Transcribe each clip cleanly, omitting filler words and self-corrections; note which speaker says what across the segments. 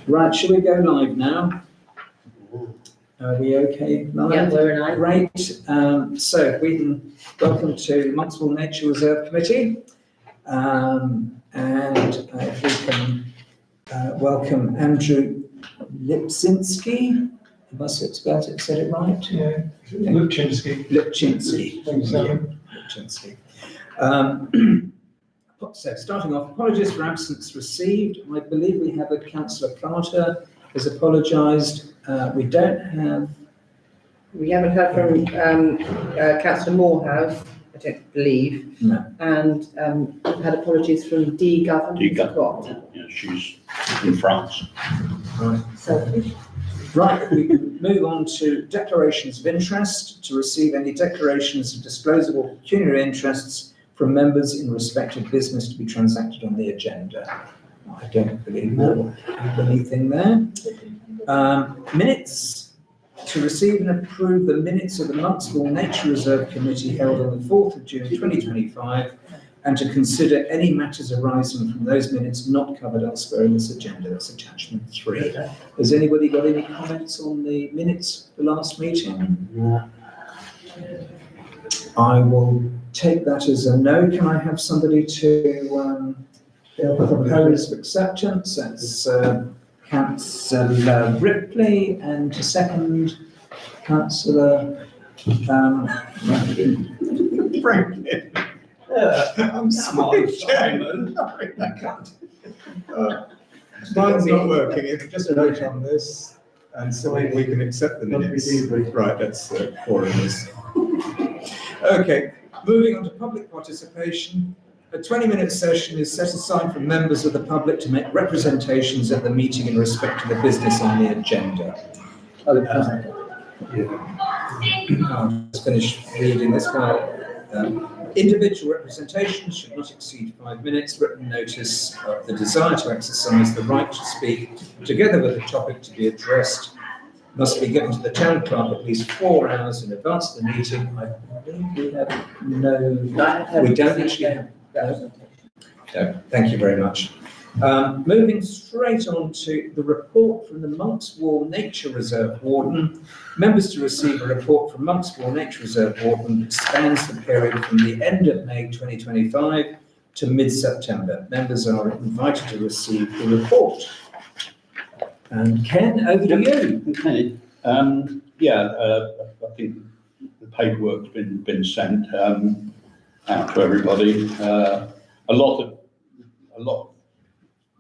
Speaker 1: Right, shall we go live now? Are we okay live?
Speaker 2: Yeah, we're live.
Speaker 1: Great. So if we can welcome to Monkswell Nature Reserve Committee. And if we can welcome Andrew Lipczynski. Have I said it right?
Speaker 3: Yeah, Lipczynski.
Speaker 1: Lipczynski.
Speaker 3: Thank you, Simon.
Speaker 1: Lipczynski. So starting off, apologies for absence received. I believe we have a Councillor Carter has apologised. We don't have.
Speaker 2: We haven't heard from Councillor Morehouse, I don't believe.
Speaker 1: No.
Speaker 2: And we've had apologies from D. Govan.
Speaker 4: Yeah, she's in France.
Speaker 1: Right.
Speaker 2: Selfish.
Speaker 1: Right, we can move on to declarations of interest, to receive any declarations of disclosable pecuniary interests from members in respect of business to be transacted on the agenda. I don't believe we'll have anything there. Minutes, to receive and approve the minutes of the Monkswell Nature Reserve Committee held on the 4th of June 2025, and to consider any matters arising from those minutes not covered elsewhere in this agenda. That's attachment 3. Has anybody got any comments on the minutes of the last meeting?
Speaker 4: No.
Speaker 1: I will take that as a no. Can I have somebody to propose acceptance? That's Councillor Ripley, and to second, Councillor Franklin. I'm sorry, Chairman. I can't.
Speaker 5: Mine's not working. If you just vote on this, and so we can accept the minutes. Right, that's 4 of us. Okay, moving on to public participation. A 20-minute session is set aside for members of the public to make representations at the meeting in respect to the business on the agenda. I'll just finish reading this one. Individual representations should not exceed 5 minutes. Written notice of the desire to exercise the right to speak, together with the topic to be addressed, must be given to the town clerk at least 4 hours in advance of the meeting. I believe we have we don't actually have. No, thank you very much. Moving straight on to the report from the Monkswell Nature Reserve Warden. Members to receive a report from Monkswell Nature Reserve Warden that spans the period from the end of May 2025 to mid-September. Members are invited to receive the report. And Ken, over to you.
Speaker 4: Okay. I think the paperwork's been sent out to everybody. A lot of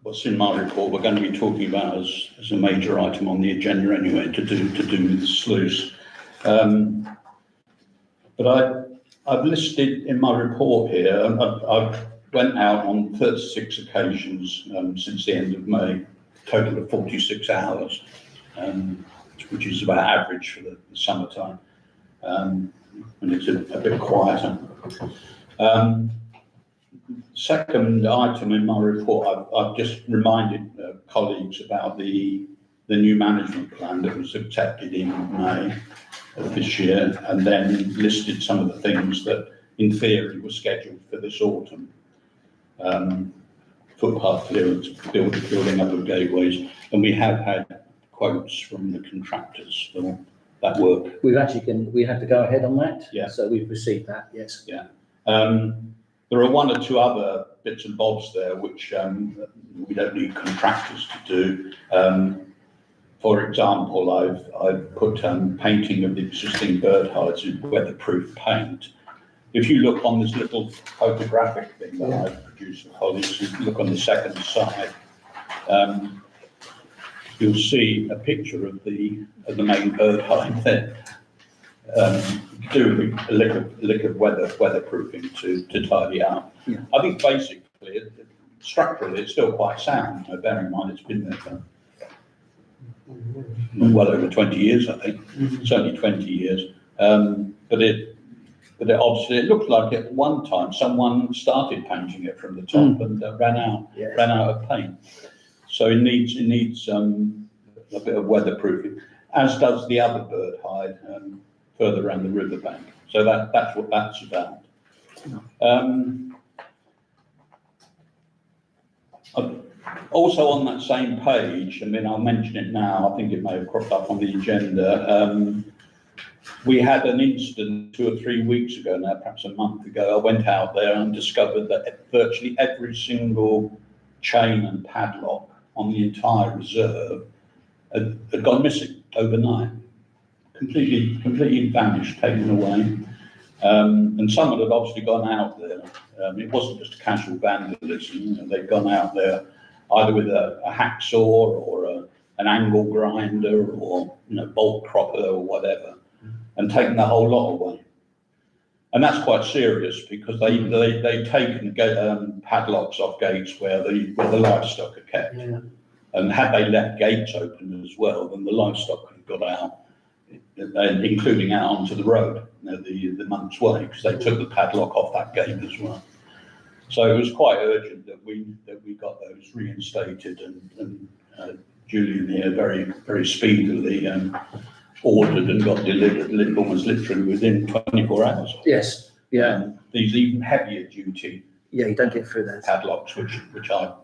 Speaker 4: what's in my report we're going to be talking about as a major item on the agenda anyway, to do with the sluice. But I've listed in my report here, I've went out on 36 occasions since the end of May, total of 46 hours, which is about average for the summertime, and it's a bit quieter. Second item in my report, I've just reminded colleagues about the new management plan that was accepted in May of this year, and then listed some of the things that in theory were scheduled for this autumn. Footpath clearance, building up of gateways, and we have had quotes from the contractors for that work.
Speaker 6: We had to go ahead on that.
Speaker 4: Yeah.
Speaker 6: So we've received that. Yes.
Speaker 4: Yeah. There are 1 or 2 other bits and bobs there which we don't need contractors to do. For example, I've put painting of the existing bird hides in weatherproof paint. If you look on this little photographic thing that I've produced for colleagues, if you look on the second side, you'll see a picture of the main bird hide there. Do a lick of weatherproofing to tidy up.
Speaker 1: Yeah.
Speaker 4: I think basically, structurally, it's still quite sound. Bearing in mind it's been there for well over 20 years, I think. Certainly 20 years. But it obviously it looked like at one time someone started painting it from the top and ran out of paint. So it needs a bit of weatherproofing, as does the other bird hide further around the riverbank. So that's what that's about. Also on that same page, I mean, I'll mention it now, I think it may have cropped up on the agenda. We had an incident 2 or 3 weeks ago now, perhaps a month ago. I went out there and discovered that virtually every single chain and padlock on the entire reserve had gone missing overnight. Completely vanished, taken away. And someone had obviously gone out there. It wasn't just casual vandalism. You know, they'd gone out there either with a hacksaw or an angle grinder or bolt cropper or whatever, and taken the whole lot away. And that's quite serious because they've taken padlocks off gates where the livestock are kept.
Speaker 6: Yeah.
Speaker 4: And had they left gates open as well, then the livestock could have got out, including out onto the road, the Monk's Way, because they took the padlock off that gate as well. So it was quite urgent that we got those reinstated, and Julian here very speedily ordered and got delivered almost literally within 24 hours.
Speaker 6: Yes, yeah,
Speaker 4: These even heavier duty
Speaker 6: yeah, you don't get through those.
Speaker 4: padlocks, which I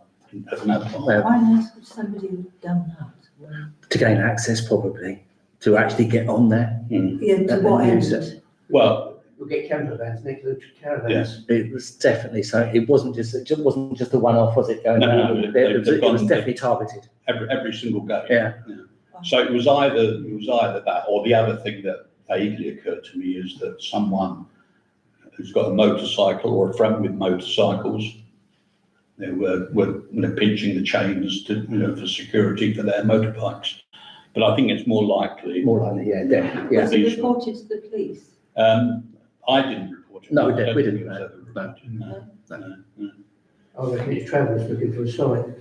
Speaker 4: haven't had.
Speaker 6: Well,
Speaker 7: Why on earth would somebody have done that?
Speaker 6: to gain access probably, to actually get on there.
Speaker 7: Yeah, to
Speaker 6: And
Speaker 7: what
Speaker 6: then
Speaker 7: end?
Speaker 6: use it.
Speaker 4: Well,
Speaker 2: We'll get camper vans, make electric caravans.
Speaker 6: It was definitely so, it wasn't just a one-off, was it? Going
Speaker 4: No,
Speaker 6: out?
Speaker 4: no,
Speaker 6: It
Speaker 4: they've
Speaker 6: was- it
Speaker 4: gone-
Speaker 6: was definitely targeted.
Speaker 4: every single gate.
Speaker 6: Yeah.
Speaker 4: So it was either that, or the other thing that vaguely occurred to me is that someone who's got a motorcycle or a friend with motorcycles, they were pinching the chains to for security for their motorbikes. But I think it's more likely.
Speaker 6: More likely, yeah, definitely,
Speaker 7: Was
Speaker 6: yeah.
Speaker 7: it reported to the police?
Speaker 4: I didn't report it.
Speaker 6: No, we
Speaker 4: I
Speaker 6: didn't-
Speaker 4: don't
Speaker 6: we
Speaker 4: think
Speaker 6: didn't,
Speaker 4: it was
Speaker 6: no,
Speaker 4: ever reported, no. No.
Speaker 2: I reckon it's travellers looking for a sign.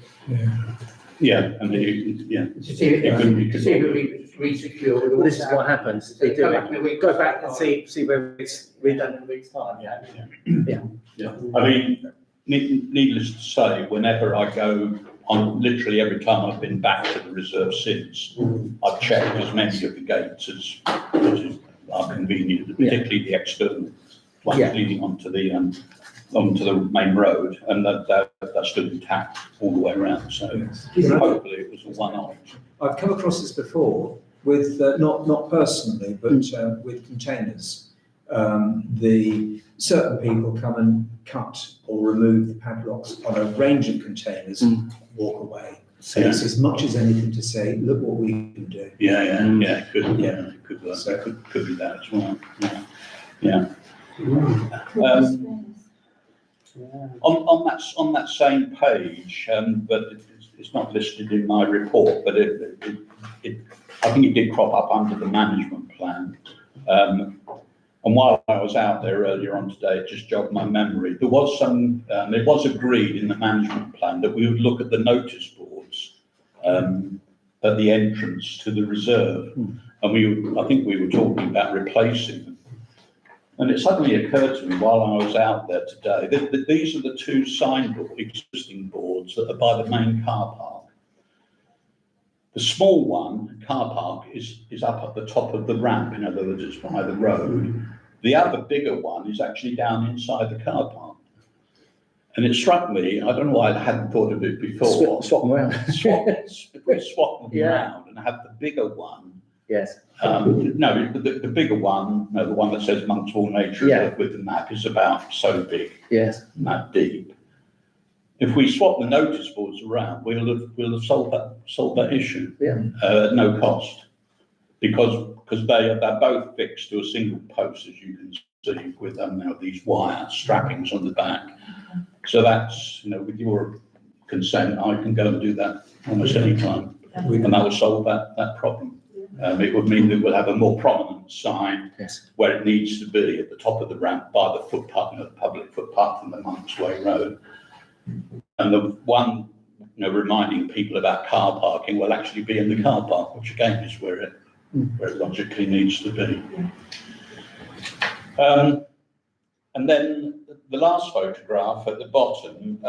Speaker 4: Yeah, I mean, yeah.
Speaker 2: To see if it re-secure.
Speaker 6: Well, this is what happens, they do
Speaker 2: Come back in a
Speaker 6: it,
Speaker 2: week.
Speaker 6: go back and see where it's redone in a week's time, yeah.
Speaker 4: Yeah, I mean, needless to say, whenever I go on, literally every time I've been back to the reserve since, I've checked as many of the gates as are convenient, particularly the external ones
Speaker 6: Yeah.
Speaker 4: leading onto the main road, and that stood intact all the way around. So hopefully it was a one-off.
Speaker 1: I've come across this before with, not personally, but with containers. The certain people come and cut or remove the padlocks on a range of containers, walk away. So it's as much as anything to say, look what we can do.
Speaker 4: Yeah, it could,
Speaker 1: Yeah.
Speaker 4: it could work.
Speaker 1: So-
Speaker 4: It could be that as well. Yeah. On that same page, but it's not listed in my report, but I think it did crop up under the management plan. And while I was out there earlier on today, it just jogged my memory. There was it was agreed in the management plan that we would look at the notice boards at the entrance to the reserve, and I think we were talking about replacing them. And it suddenly occurred to me while I was out there today that these are the two existing boards that are by the main car park. The small one, car park, is up at the top of the ramp, in other words, it's by the road. The other bigger one is actually down inside the car park. And it struck me, I don't know why I hadn't thought of it before.
Speaker 6: Swap them around.
Speaker 4: If we swap them
Speaker 6: Yeah.
Speaker 4: around and have the bigger one,
Speaker 6: Yes,
Speaker 4: no, the bigger one, the one that says Monkswell Nature
Speaker 6: Yeah.
Speaker 4: Reserve with the map is about so big,
Speaker 6: yes,
Speaker 4: and that deep. If we swap the notice boards around, we'll have solved that issue.
Speaker 6: Yeah.
Speaker 4: At no cost, because they're both fixed to a single post, as you can see, with these wire strappings on the back. So that's, with your consent, I can go and do that almost any time, and that will solve that problem. It would mean that we'll have a more prominent sign
Speaker 6: yes,
Speaker 4: where it needs to be at the top of the ramp by the footpath, the public footpath on the Monks Way Road. And the one, reminding people about car parking will actually be in the car park, which again is where it logically needs to be. And then the last photograph at the bottom,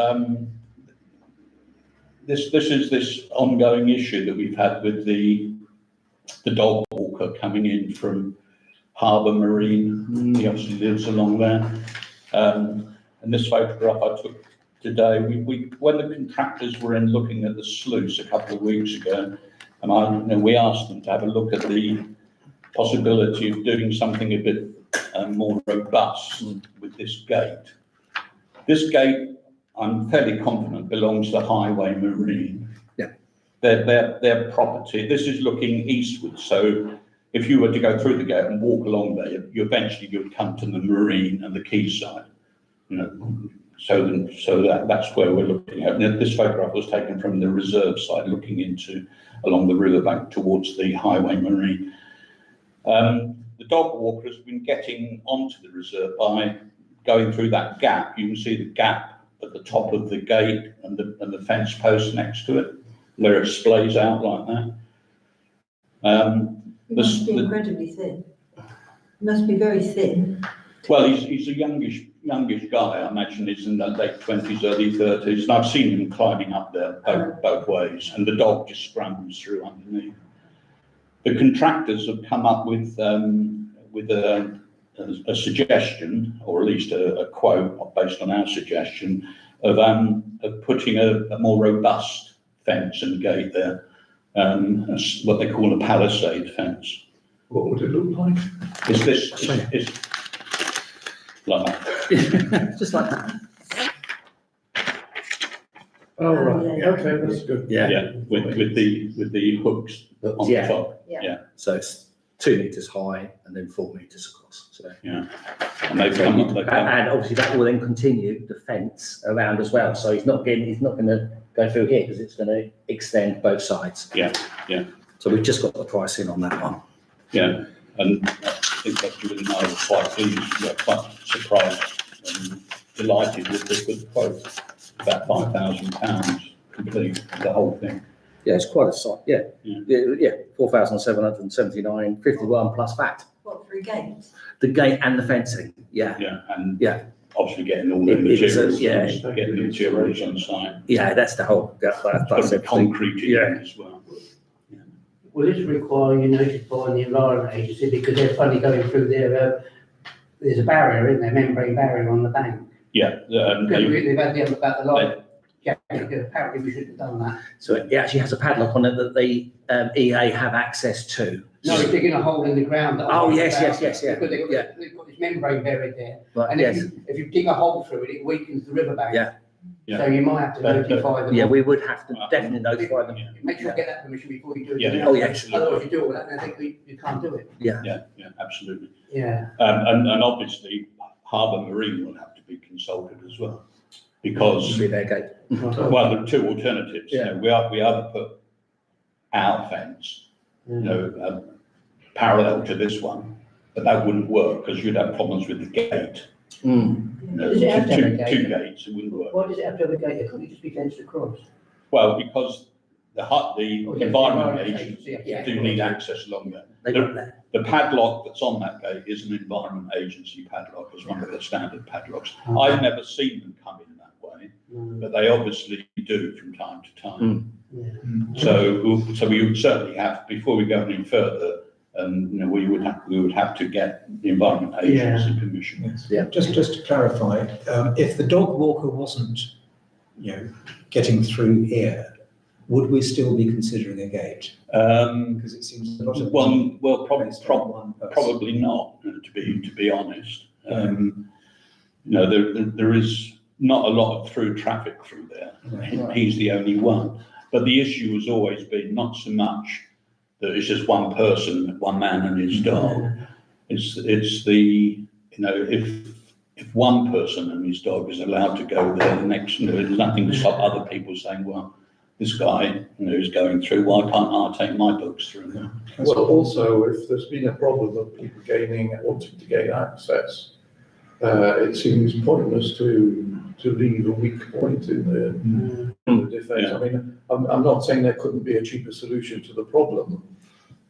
Speaker 4: this is this ongoing issue that we've had with the dog walker coming in from Harbour Marine. He obviously lives along there. And this photograph I took today. When the contractors were in looking at the sluice a couple of weeks ago, and we asked them to have a look at the possibility of doing something a bit more robust with this gate. This gate, I'm fairly confident, belongs to Highway Marine.
Speaker 6: Yeah.
Speaker 4: Their property. This is looking eastward, so if you were to go through the gate and walk along there, you would come to the marine and the quayside. So that's where we're looking at. Now, this photograph was taken from the reserve side, looking along the riverbank towards the Highway Marine. The dog walker has been getting onto the reserve by going through that gap. You can see the gap at the top of the gate and the fence post next to it, where it splays out like that.
Speaker 7: It must be incredibly thin. It must be very thin.
Speaker 4: Well, he's a youngish guy. I imagine he's in the late 20s, early 30s, and I've seen him climbing up there both ways, and the dog just scrambles through underneath. The contractors have come up with a suggestion, or at least a quote based on our suggestion, of putting a more robust fence and gate there, what they call a palisade fence.
Speaker 3: What would it look like?
Speaker 4: It's like that.
Speaker 6: Just like that.
Speaker 3: Oh, right,
Speaker 7: yeah.
Speaker 3: okay, that's good.
Speaker 4: Yeah, with the hooks on the
Speaker 6: Yeah.
Speaker 4: top.
Speaker 6: So it's 2 meters high and then 4 meters across. So.
Speaker 4: And they've come up.
Speaker 6: And obviously that will then continue the fence around as well. So he's not going to go through here because it's going to extend both sides.
Speaker 4: Yeah.
Speaker 6: So we've just got the price in on that one.
Speaker 4: Yeah, and I think that Julie and I were quite pleased, we were quite surprised and delighted with the quote, about £5,000 complete, the whole thing.
Speaker 6: Yeah, it's quite a site. Yeah.
Speaker 4: Yeah.
Speaker 6: 4,779, 51 plus VAT.
Speaker 7: What, for a gate?
Speaker 6: The gate and the fencing. Yeah.
Speaker 4: Yeah, and
Speaker 6: Yeah.
Speaker 4: obviously getting all the
Speaker 6: It was a-
Speaker 4: materials, getting the materials on site.
Speaker 6: Yeah, that's the whole. That's
Speaker 4: Got the
Speaker 6: everything.
Speaker 4: concrete in
Speaker 6: Yeah.
Speaker 4: as well.
Speaker 8: Will this require you notifying the Environment Agency because they're funny going through their, there's a barrier, isn't there, membrane barrier on the bank?
Speaker 4: Yeah,
Speaker 8: Because they've had the other about the light. Yeah, apparently we shouldn't have done that.
Speaker 6: So it actually has a padlock on it that the EA have access to.
Speaker 8: No, it's digging a hole in the ground. that I
Speaker 6: Oh,
Speaker 8: was
Speaker 6: yes,
Speaker 8: about,
Speaker 6: yes, yeah.
Speaker 8: Because they've
Speaker 6: Yeah.
Speaker 8: got this membrane buried there.
Speaker 6: Right,
Speaker 8: And
Speaker 6: yes.
Speaker 8: if you dig a hole through it, it weakens the riverbank.
Speaker 6: Yeah.
Speaker 4: Yeah.
Speaker 8: So you might have to notify them.
Speaker 6: Yeah, we would have to definitely notify them.
Speaker 8: Make sure you get that permission before you do it.
Speaker 4: Yeah.
Speaker 6: Oh, yes.
Speaker 8: Otherwise you do all that and I think you can't do it.
Speaker 4: Yeah, absolutely.
Speaker 8: Yeah.
Speaker 4: And obviously Harbour Marine will have to be consulted as well, because
Speaker 6: Be their gate.
Speaker 4: well, there are two alternatives.
Speaker 6: Yeah.
Speaker 4: We either put our fence, parallel to this one, but that wouldn't work because you'd have problems with the gate.
Speaker 8: Does it have to have a gate?
Speaker 4: Two gates, it wouldn't work.
Speaker 8: Why does it have to have a gate? It couldn't just be fenced across.
Speaker 4: Well, because the
Speaker 8: Oh, yeah,
Speaker 4: environment
Speaker 8: the
Speaker 4: agency
Speaker 8: yeah.
Speaker 4: do need access along there.
Speaker 6: They got that.
Speaker 4: The padlock that's on that gate is an environment agency padlock, as one of the standard padlocks. I've never seen them come in that way, but they obviously do from time to time.
Speaker 8: Yeah.
Speaker 4: So we would certainly have, before we go any further, we would have to get the environment agency permission.
Speaker 1: Yes.
Speaker 6: Yeah.
Speaker 1: Just to clarify, if the dog walker wasn't, getting through here, would we still be considering a gate? Because it seems a lot of
Speaker 4: Probably not, to be honest. There is not a lot of through traffic through there.
Speaker 1: Right.
Speaker 4: He's the only one. But the issue has always been not so much that it's just one person, one man and his dog. It's the, if one person and his dog is allowed to go there, the next, there's nothing to stop other people saying, well, this guy, is going through, why can't I take my dogs through there?
Speaker 3: Well, also, if there's been a problem of people wanting to gain access, it seems pointless to leave a weak point in the defence.
Speaker 4: Yeah.
Speaker 3: I mean, I'm not saying there couldn't be a cheaper solution to the problem,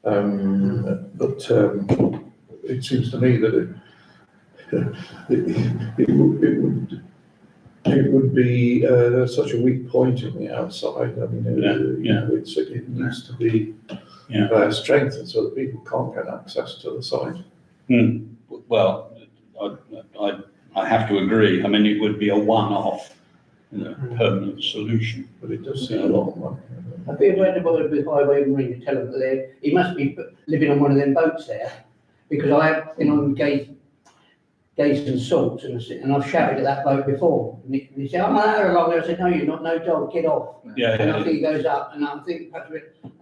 Speaker 3: but it seems to me that it would be such a weak point in the outside. I mean, it needs to be strengthened so that people can't get access to the site.
Speaker 4: Well, I have to agree. I mean, it would be a one-off, permanent solution.
Speaker 3: But it does seem a lot of money.
Speaker 8: Have you ever had a boy with highway ring to tell him that he must be living on one of them boats there? Because I have been on Gaze and Salts and I've shouted at that boat before. And he said, I'm not out along there. I said, no, you're not, no dog, get off.
Speaker 4: Yeah,
Speaker 8: And I
Speaker 4: yeah,
Speaker 8: think he goes up and I think perhaps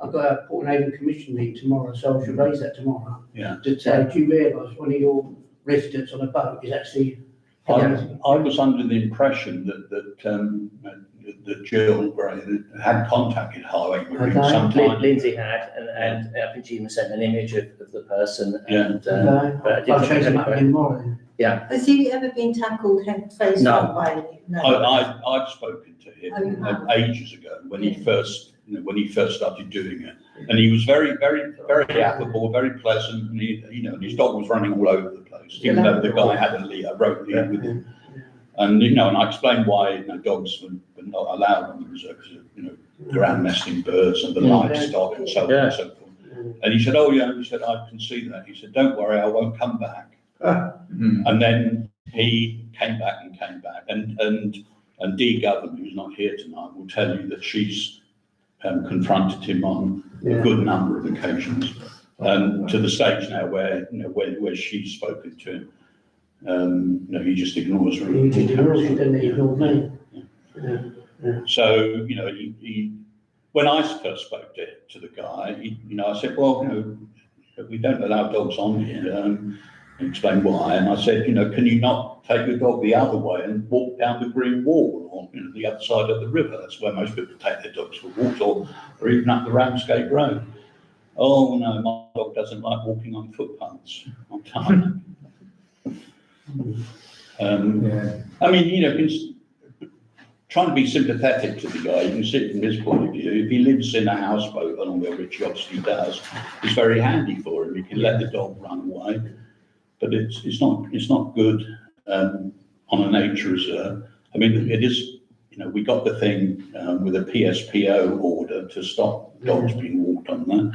Speaker 8: I've got a Port Haven Commission meeting tomorrow, so I should raise that tomorrow.
Speaker 4: yeah.
Speaker 8: To say, do you realise one of your residents on a boat is actually.
Speaker 4: I was under the impression that Jill Gray had contacted Highway Marine
Speaker 8: Okay.
Speaker 4: sometime.
Speaker 6: Lindsay had, and I think she even sent an image of the person,
Speaker 4: Yeah.
Speaker 6: and, but I didn't
Speaker 8: I'll
Speaker 6: think
Speaker 8: chase him
Speaker 6: it
Speaker 8: up
Speaker 6: had-
Speaker 8: again tomorrow then.
Speaker 7: Has he ever been tackled head face
Speaker 6: No.
Speaker 7: on by any? No.
Speaker 4: I've spoken to him
Speaker 7: Oh, you have?
Speaker 4: ages ago when he first, when he first started doing it. And he was very, very, very affable, very pleasant, and and his dog was running all over the place, even though the guy had a rope lead with him. And, and I explained why, dogs were not allowed on the reserve, because, ground nesting birds and the livestock and so on and so forth. And he said, oh yeah, he said, I can see that. He said, don't worry, I won't come back. And then he came back, and Dee Govern, who's not here tonight, will tell you that she's confronted him on a good number of occasions, to the stage now where she's spoken to him. He just ignores her.
Speaker 8: He did ignore it, didn't he? Ignored me.
Speaker 4: So, he when I first spoke to the guy, I said, well, we don't allow dogs on here. And explained why, and I said, can you not take your dog the other way and walk down the green wall or the other side of the river? That's where most people take their dogs for walks, or even up the Ramsgate Road. Oh no, my dog doesn't like walking on footpaths. I'm tired. I mean, trying to be sympathetic to the guy, you can see it from his point of view. If he lives in a houseboat along there, which he obviously does, it's very handy for him. He can let the dog run away. But it's not good on a nature reserve. I mean, it is, we got the thing with a PSPO order to stop dogs being walked on there.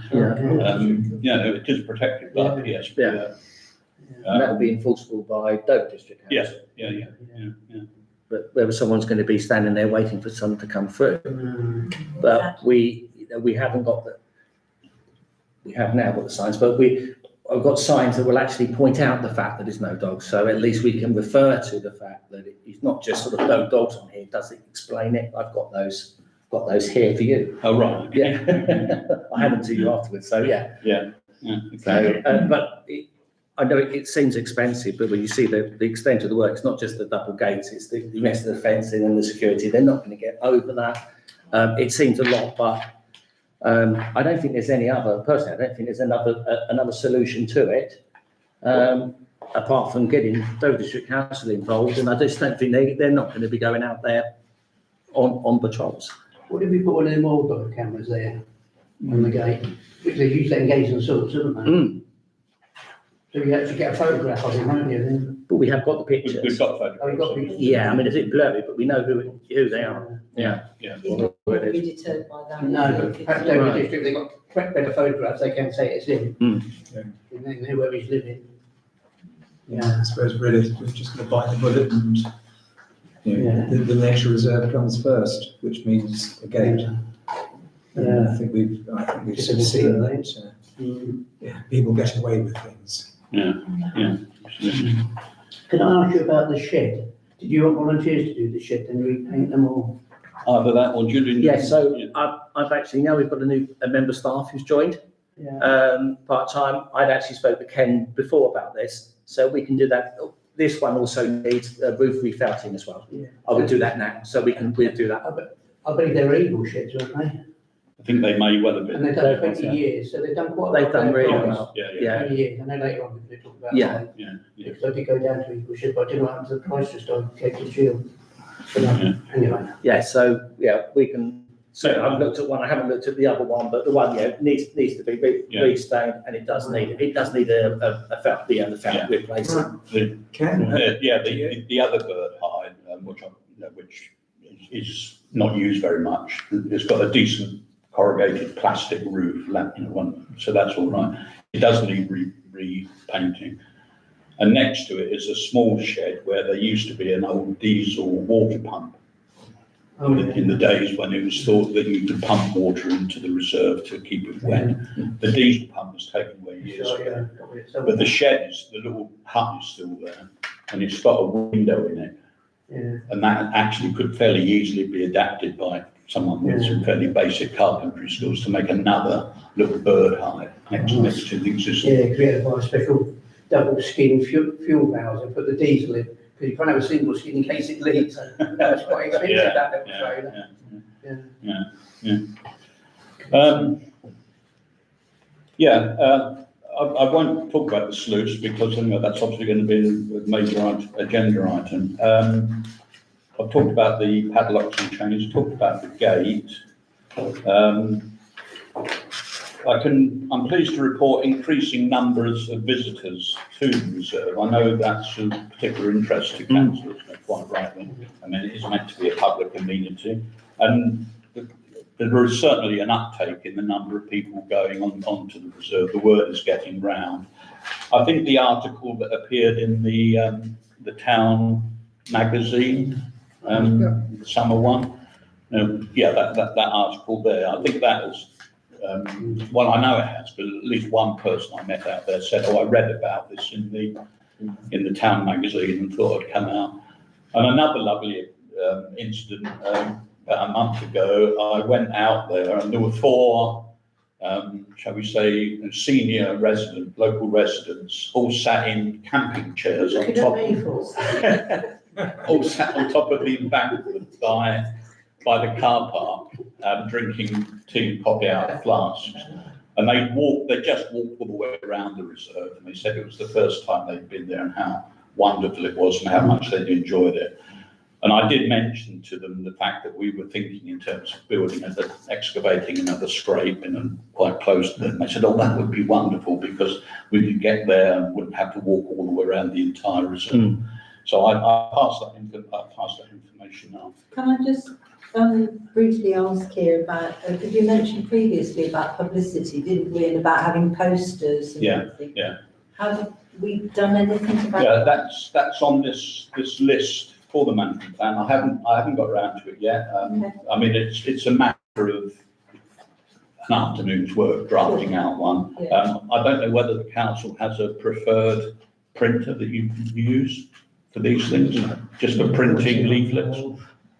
Speaker 4: It is protected by PSPO.
Speaker 6: And that will be enforceable by Dover District Council.
Speaker 4: Yeah.
Speaker 6: But whether someone's going to be standing there waiting for someone to come through. But we haven't got we have now got the signs, but I've got signs that will actually point out the fact that there's no dogs. So at least we can refer to the fact that it's not just sort of no dogs on here. Does it explain it? I've got those here for you.
Speaker 4: Oh, right.
Speaker 6: Yeah. I had them to you afterwards. So yeah.
Speaker 4: Yeah.
Speaker 6: So, but I know it seems expensive, but when you see the extent of the work, it's not just the double gates, it's the rest of the fencing and the security. They're not going to get over that. It seems a lot, but I don't think there's any other, personally, I don't think there's another solution to it, apart from getting Dover District Council involved, and I just don't think they're not going to be going out there on patrols.
Speaker 8: What if we put one of them mobile cameras there on the gate? Which they use that in Gaze and Salts, don't they? So you actually get a photograph of him, won't you then?
Speaker 6: But we have got the pictures.
Speaker 4: We've got photographs.
Speaker 8: Oh, you've got pictures?
Speaker 6: Yeah, I mean, it's a bit blurry, but we know who they are. Yeah.
Speaker 7: He's not going to be deterred by that.
Speaker 8: No, but perhaps Dover District, they've got better photographs, they can say it's him. And they know where he's living.
Speaker 1: I suppose really we're just going to bite the bullet and the nature reserve comes first, which means a gate. I think we've sort of seen that. People get away with things.
Speaker 8: Can I ask you about the shed? Did you want volunteers to do the shed and repaint them all?
Speaker 4: Either that or Julian.
Speaker 6: Yeah, so I've actually, now we've got a member of staff who's joined part-time. I'd actually spoke to Ken before about this, so we can do that. This one also needs a roof refelting as well. I would do that now, so we'll do that.
Speaker 8: I believe they're Eagle sheds, weren't they?
Speaker 4: I think they may well have
Speaker 8: And
Speaker 4: been.
Speaker 8: they've done 20 years, so they've done quite a lot.
Speaker 6: They've done really
Speaker 8: Price.
Speaker 6: well.
Speaker 4: Yeah.
Speaker 8: 20 years, I know later on they talk about.
Speaker 6: Yeah.
Speaker 8: Because I did go down to Eagle shed, but I didn't know what happened to the price just on Cape Shield. So anyway.
Speaker 6: Yeah, so we can. So I've looked at one. I haven't looked at the other one, but the one needs to be restained, and it does need a felt replacement.
Speaker 4: The other bird hide, which is not used very much. It's got a decent corrugated plastic roof, so that's all right. It does need repainting. And next to it is a small shed where there used to be an old diesel water pump. in the days when it was thought that you could pump water into the reserve to keep it wet. The diesel pump was taken away years ago. But the shed is, the little hut is still there, and it's got a window in it.
Speaker 8: Yeah.
Speaker 4: And that actually could fairly easily be adapted by someone with some fairly basic carpentry skills to make another little bird hive next to the existing.
Speaker 8: Yeah, because we had to buy a special double skin fuel valve and put the diesel in, because you can't have a single skin in case it leaks. That was quite expensive,
Speaker 4: Yeah,
Speaker 8: that little trailer.
Speaker 4: I won't talk about the sluice because that's obviously going to be a major agenda item. I've talked about the padlocks and chains, talked about the gate. I'm pleased to report increasing numbers of visitors to the reserve. I know that's of particular interest to councillors, quite rightly. I mean, it is meant to be a public amenity, and there is certainly an uptake in the number of people going onto the reserve. The word is getting round. I think the article that appeared in the town magazine, the summer one, that article there, I think that is, well, I know it has, but at least one person I met out there said, "Oh, I read about this in the town magazine and thought it'd come out." And another lovely incident, about a month ago, I went out there and there were 4, shall we say, senior local residents, all sat in camping chairs on top. All sat on top of the embankment by the car park, drinking tea and coffee out of flasks. And they just walked all the way around the reserve, and they said it was the first time they'd been there and how wonderful it was and how much they'd enjoyed it. And I did mention to them the fact that we were thinking in terms of excavating another scrape and quite close to them. They said, "Oh, that would be wonderful because we could get there and wouldn't have to walk all the way around the entire reserve." So I passed that information on.
Speaker 7: Can I just briefly ask here about, because you mentioned previously about publicity, didn't we, and about having posters and everything?
Speaker 4: Yeah.
Speaker 7: Have we done anything about
Speaker 4: Yeah,
Speaker 7: that?
Speaker 4: that's on this list for the management plan. I haven't got around to it yet.
Speaker 7: Okay.
Speaker 4: I mean, it's a matter of an afternoon's work drafting out one.
Speaker 7: Yeah.
Speaker 4: I don't know whether the council has a preferred printer that you use for these things, just for printing leaflets.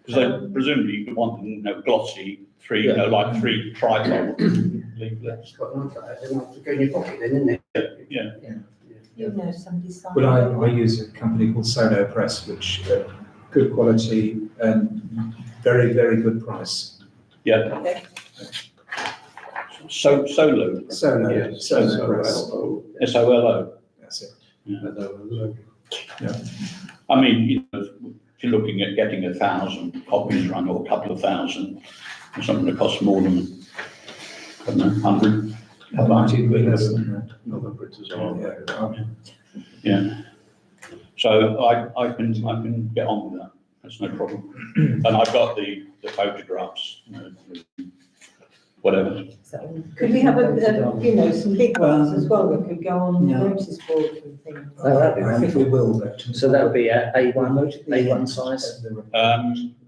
Speaker 4: Because presumably you want them, glossy, like 3 trifold leaflets.
Speaker 8: It's quite nice, that. They want to go in your pocket then, isn't it?
Speaker 4: Yeah.
Speaker 7: You know, somebody signed.
Speaker 1: Well, I use a company called Solo Press, which good quality and very, very good price.
Speaker 4: Yeah.
Speaker 7: Okay.
Speaker 4: Solo.
Speaker 1: Solo Press.
Speaker 4: SOLO.
Speaker 1: That's it.
Speaker 4: Yeah. I mean, if you're looking at getting 1,000 copies run or a couple of thousand, it's something that costs more than, I don't know, 100.
Speaker 3: Other printers are.
Speaker 4: Yeah. So I can get on with that. That's no problem. And I've got the photographs, whatever.
Speaker 7: Could we have some big ones as well that could go on notice boards and things?
Speaker 1: I think we will, though.
Speaker 6: So that would be a A1 size.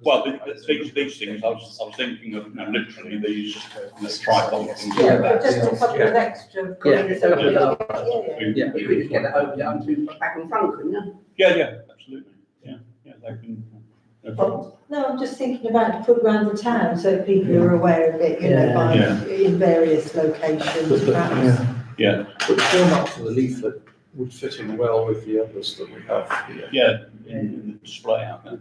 Speaker 4: Well, these things, I was thinking of literally these tripods.
Speaker 7: Yeah, but just a couple of extra.
Speaker 8: You could just get that over down to back and front, couldn't you?
Speaker 4: Yeah, absolutely. Yeah, they can. No problem.
Speaker 7: No, I'm just thinking about to put around the town so people are aware of it, in various locations, perhaps.
Speaker 4: Yeah.
Speaker 3: But the format for the leaflet would fit in well with the others that we have here.
Speaker 4: Yeah, in the display out there.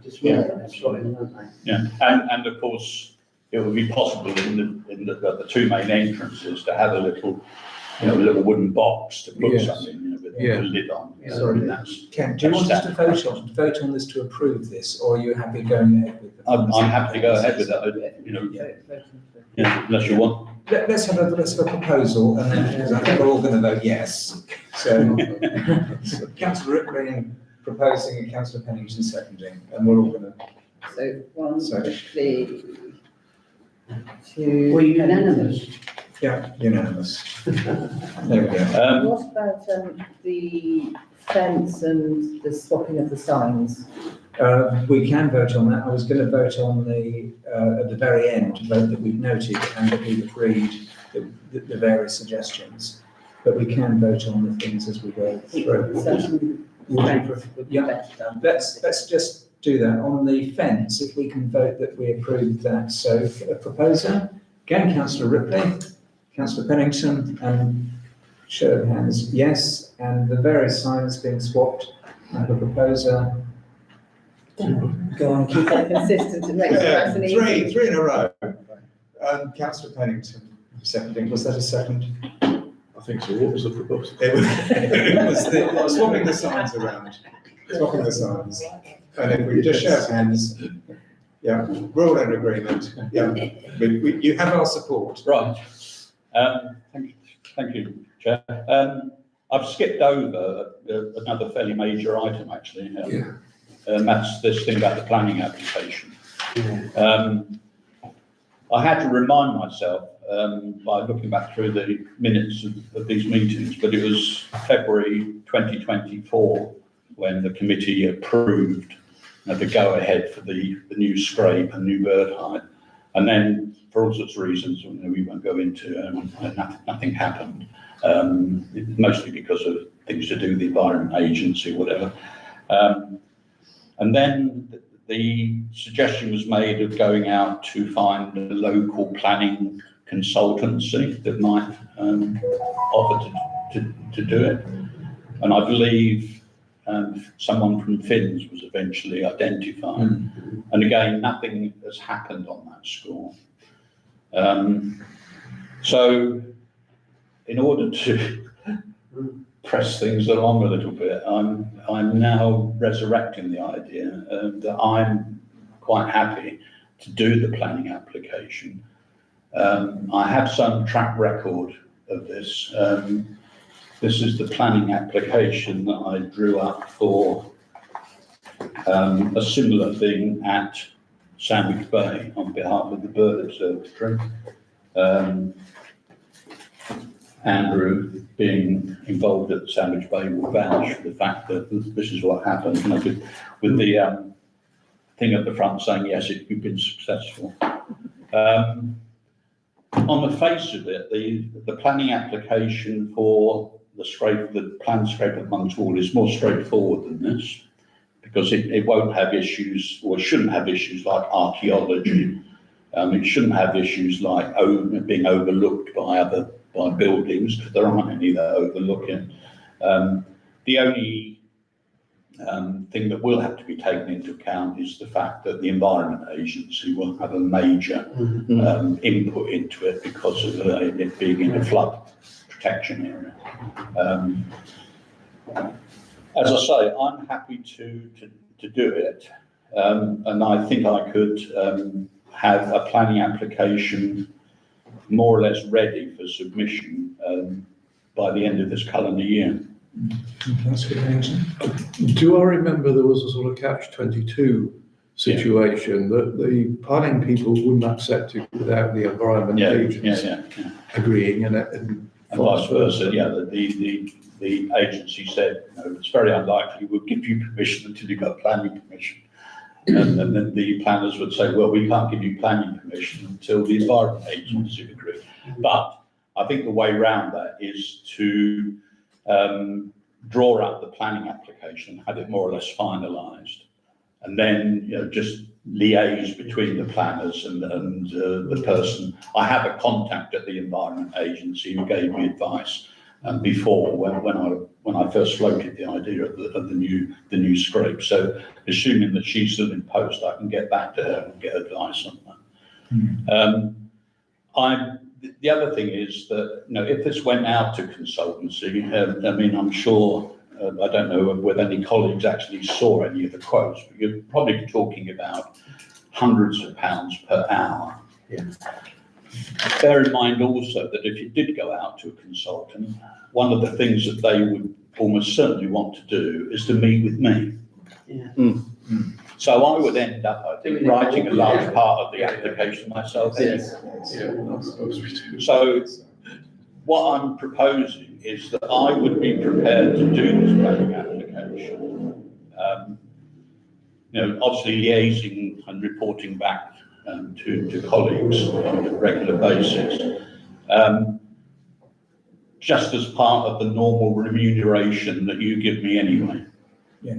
Speaker 4: Yeah, and of course, it would be possible in the 2 main entrances to have a little wooden box to put something with a lid on.
Speaker 1: Sorry, Ken, do you want us to vote on this to approve this, or are you happy going ahead with it?
Speaker 4: I'm happy to go ahead with that, unless you want.
Speaker 1: Let's have a proposal, and then, because I think we're all going to vote yes. So, Councillor Rickling proposing and Councillor Pennington seconding, and we're all going to.
Speaker 2: So 1,
Speaker 1: So-
Speaker 2: 3, 2.
Speaker 8: Were you unanimous?
Speaker 1: Yeah, unanimous. There we go.
Speaker 2: What about the fence and the swapping of the signs?
Speaker 1: We can vote on that. I was going to vote on at the very end, vote that we've noted and that we've agreed the various suggestions. But we can vote on the things as we go through. Yeah, let's just do that. On the fence, if we can vote that we approve that. So a proposer, again, Councillor Ripley, Councillor Pennington, and show of hands, yes. And the various signs being swapped, and the proposer.
Speaker 2: Go on, keep that consistent to make sure that's an easy.
Speaker 1: Three in a row. Councillor Pennington, seconding. Was that a second?
Speaker 3: I think so. What was the proposal?
Speaker 1: It was swapping the signs around. Swapping the signs. And if we just show of hands, yeah, we're all in agreement. Yeah, you have our support.
Speaker 4: Right. Thank you, Chair. I've skipped over another fairly major item, actually. And that's this thing about the planning application. I had to remind myself by looking back through the minutes of these meetings, but it was February 2024 when the committee approved the go-ahead for the new scrape and new bird hide. And then, for all sorts of reasons, we won't go into, nothing happened, mostly because of things to do with the Environment Agency, whatever. And then the suggestion was made of going out to find a local planning consultancy that might offer to do it. And I believe someone from Finns was eventually identified. And again, nothing has happened on that score. So in order to press things along a little bit, I'm now resurrecting the idea that I'm quite happy to do the planning application. I have some track record of this. This is the planning application that I drew up for a similar thing at Sandwich Bay on behalf of the Bird Observatory. Andrew, being involved at Sandwich Bay, will vouch for the fact that this is what happened. And with the thing at the front saying, yes, you've been successful. On the face of it, the planning application for the planned scrape of Monks Wall is more straightforward than this, because it won't have issues, or shouldn't have issues like archaeology. It shouldn't have issues like being overlooked by buildings, because there aren't any that overlook it. The only thing that will have to be taken into account is the fact that the Environment Agency will have a major input into it because of it being in a flood protection area. As I say, I'm happy to do it, and I think I could have a planning application more or less ready for submission by the end of this calendar year.
Speaker 3: Do I remember there was a sort of catch-22 situation that the planning people wouldn't accept it without the Environment Agency agreeing and
Speaker 4: vice versa? Yeah, the agency said, no, it's very unlikely we'll give you permission until you've got planning permission. And then the planners would say, well, we can't give you planning permission until the Environment Agency agree. But I think the way around that is to draw up the planning application, have it more or less finalised, and then just liaise between the planners and the person. I have a contact at the Environment Agency who gave me advice before when I first floated the idea of the new scrape. So assuming that she's still in post, I can get back to her and get advice on that. The other thing is that if this went out to consultancy, I'm sure I don't know whether any colleagues actually saw any of the quotes, but you're probably talking about hundreds of pounds per hour.
Speaker 6: Yeah.
Speaker 4: Bear in mind also that if you did go out to a consultant, one of the things that they would almost certainly want to do is to meet with me.
Speaker 8: Yeah.
Speaker 4: So I would end up, I think, writing a large part of the application myself.
Speaker 6: Yes.
Speaker 4: So what I'm proposing is that I would be prepared to do this planning application obviously liaising and reporting back to colleagues on a regular basis. Just as part of the normal remuneration that you give me anyway.
Speaker 1: Yeah.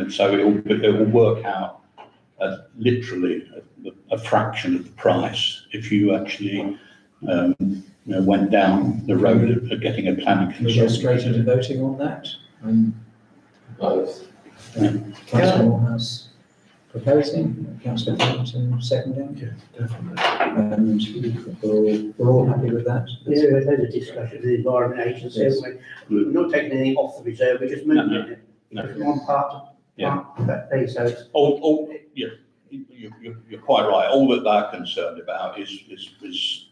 Speaker 4: So it will work out literally a fraction of the price if you actually went down the road of getting a planning
Speaker 1: Can we go
Speaker 4: consultant.
Speaker 1: straight into voting on that?
Speaker 3: Both.
Speaker 1: Councillor Morehouse proposing, Councillor Farrington seconding,
Speaker 3: Yeah, definitely.
Speaker 1: and we're all happy with that?
Speaker 8: Yeah, there's a discussion with the Environment Agency,
Speaker 1: Yes.
Speaker 8: haven't we? We're not taking anything off the reserve, we're just moving it.
Speaker 4: No.
Speaker 8: It's one part of that piece, so it's.
Speaker 4: You're quite right. All that they're concerned about is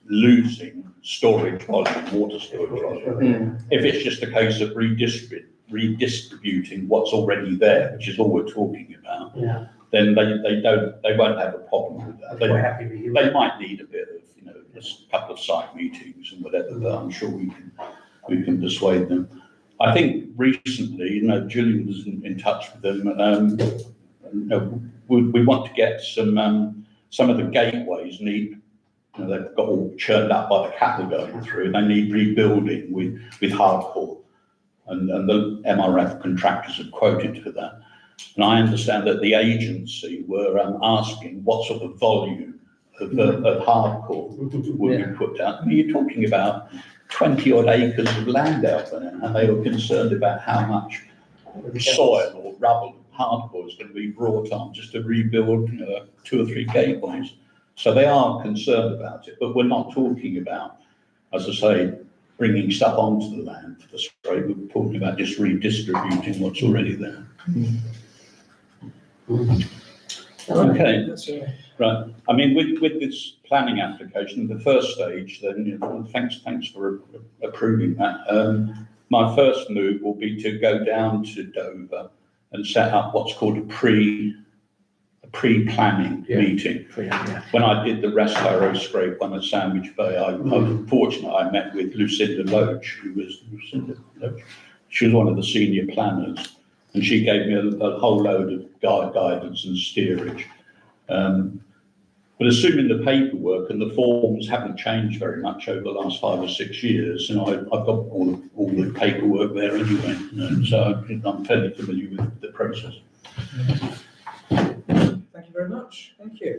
Speaker 4: losing storage volume, water storage volume. If it's just a case of redistributing what's already there, which is all we're talking about,
Speaker 8: Yeah,
Speaker 4: then they won't have a problem with that.
Speaker 8: I'm quite happy with you.
Speaker 4: They might need a bit of, just a couple of site meetings and whatever, but I'm sure we can persuade them. I think recently, Julian was in touch with them. We want to get some of the gateways need, they've got all churned up by the cattle going through. They need rebuilding with hardcore, and the MRF contractors have quoted for that. And I understand that the agency were asking what sort of volume of hardcore would be put down. I mean, you're talking about 20 odd acres of land out there, and they were concerned about how much soil or rubble hardcore is going to be brought on just to rebuild 2 or 3 gateways. So they are concerned about it, but we're not talking about, as I say, bringing stuff onto the land for the spray. We're talking about just redistributing what's already there. Okay.
Speaker 1: That's all right.
Speaker 4: Right. I mean, with this planning application, the first stage, then, thanks for approving that. My first move will be to go down to Dover and set up what's called a pre-planning meeting. When I did the Restaro scrape one at Sandwich Bay, I was fortunate. I met with Lucinda Loach, she was one of the senior planners, and she gave me a whole load of guidance and steerage. But assuming the paperwork and the forms haven't changed very much over the last 5 or 6 years, I've got all the paperwork there anyway, so I'm fairly familiar with the process.
Speaker 1: Thank you very much. Thank you.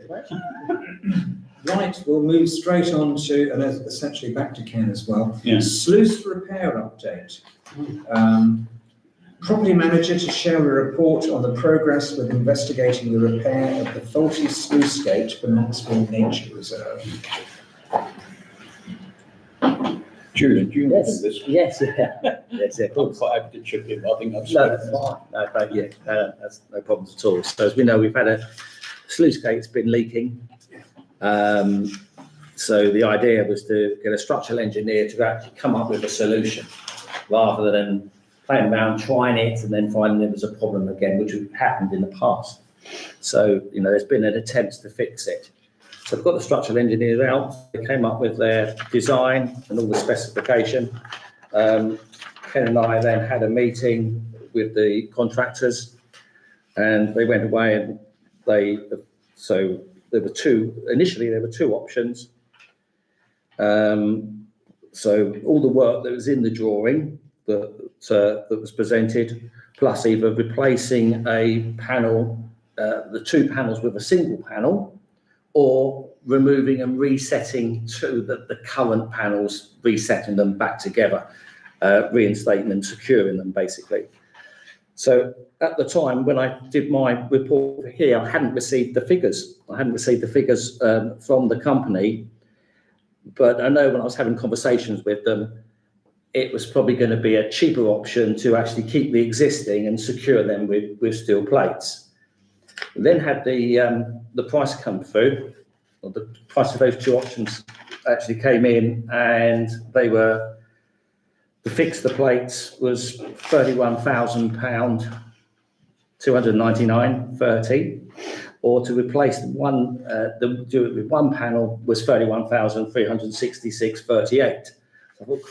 Speaker 1: Right, we'll move straight on to, and essentially back to Ken as well.
Speaker 4: Yes.
Speaker 1: Sluice repair update. Property manager to share a report on the progress with investigating the repair of the faulty sluice gate for Knoxville Nature Reserve.
Speaker 4: Julian, do you know
Speaker 6: Yes,
Speaker 4: this?
Speaker 6: yes, yes, of
Speaker 4: I'm
Speaker 6: course.
Speaker 4: quite happy to chip in. I think I've
Speaker 6: No, that's fine. No, thank you. That's no problems at all. So as we know, we've had a sluice gate's been leaking. So the idea was to get a structural engineer to actually come up with a solution rather than playing around, trying it, and then finding there was a problem again, which had happened in the past. So, there's been an attempt to fix it. So I've got the structural engineers out. They came up with their design and all the specification. Ken and I then had a meeting with the contractors, and they went away and so there were initially there were 2 options. So all the work that was in the drawing that was presented, plus either replacing a panel, the 2 panels with a single panel, or removing and resetting the current panels, resetting them back together, reinstating them, securing them basically. So at the time when I did my report here, I hadn't received the figures. From the company, but I know when I was having conversations with them, it was probably going to be a cheaper option to actually keep the existing and secure them with steel plates. Then had the price come through, or the price of those 2 options actually came in, and to fix the plates was £31,000, 299.30, or to replace do it with 1 panel was 31,366.38. I thought,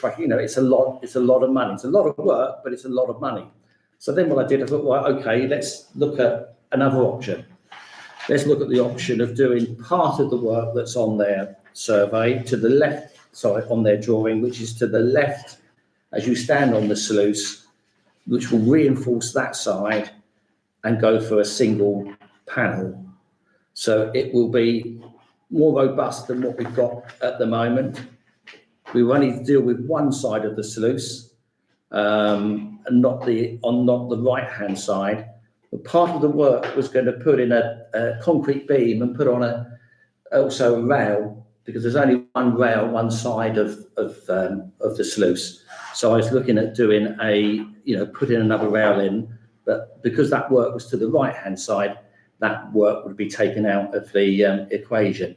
Speaker 6: it's a lot of money. It's a lot of work, but it's a lot of money. So then what I did, I thought, well, okay, let's look at another option. Let's look at the option of doing part of the work that's on their survey to the left, sorry, on their drawing, which is to the left as you stand on the sluice, which will reinforce that side and go for a single panel. So it will be more robust than what we've got at the moment. We will only deal with one side of the sluice, and not the right-hand side. But part of the work was going to put in a concrete beam and put on also a rail, because there's only one rail, one side of the sluice. So I was looking at doing putting another rail in, but because that work was to the right-hand side, that work would be taken out of the equation.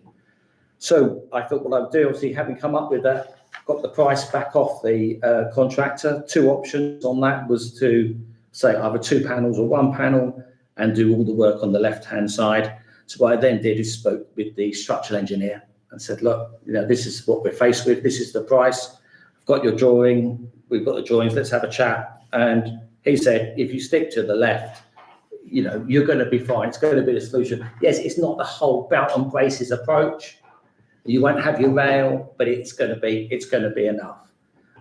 Speaker 6: So I thought what I'd do, obviously having come up with that, got the price back off the contractor. Two options on that was to say either 2 panels or 1 panel and do all the work on the left-hand side. So what I then did is spoke with the structural engineer and said, look, this is what we're faced with. This is the price. I've got your drawing. We've got the drawings. Let's have a chat. And he said, if you stick to the left, you're going to be fine. It's going to be the solution. Yes, it's not the whole belt and braces approach. You won't have your rail, but it's going to be enough.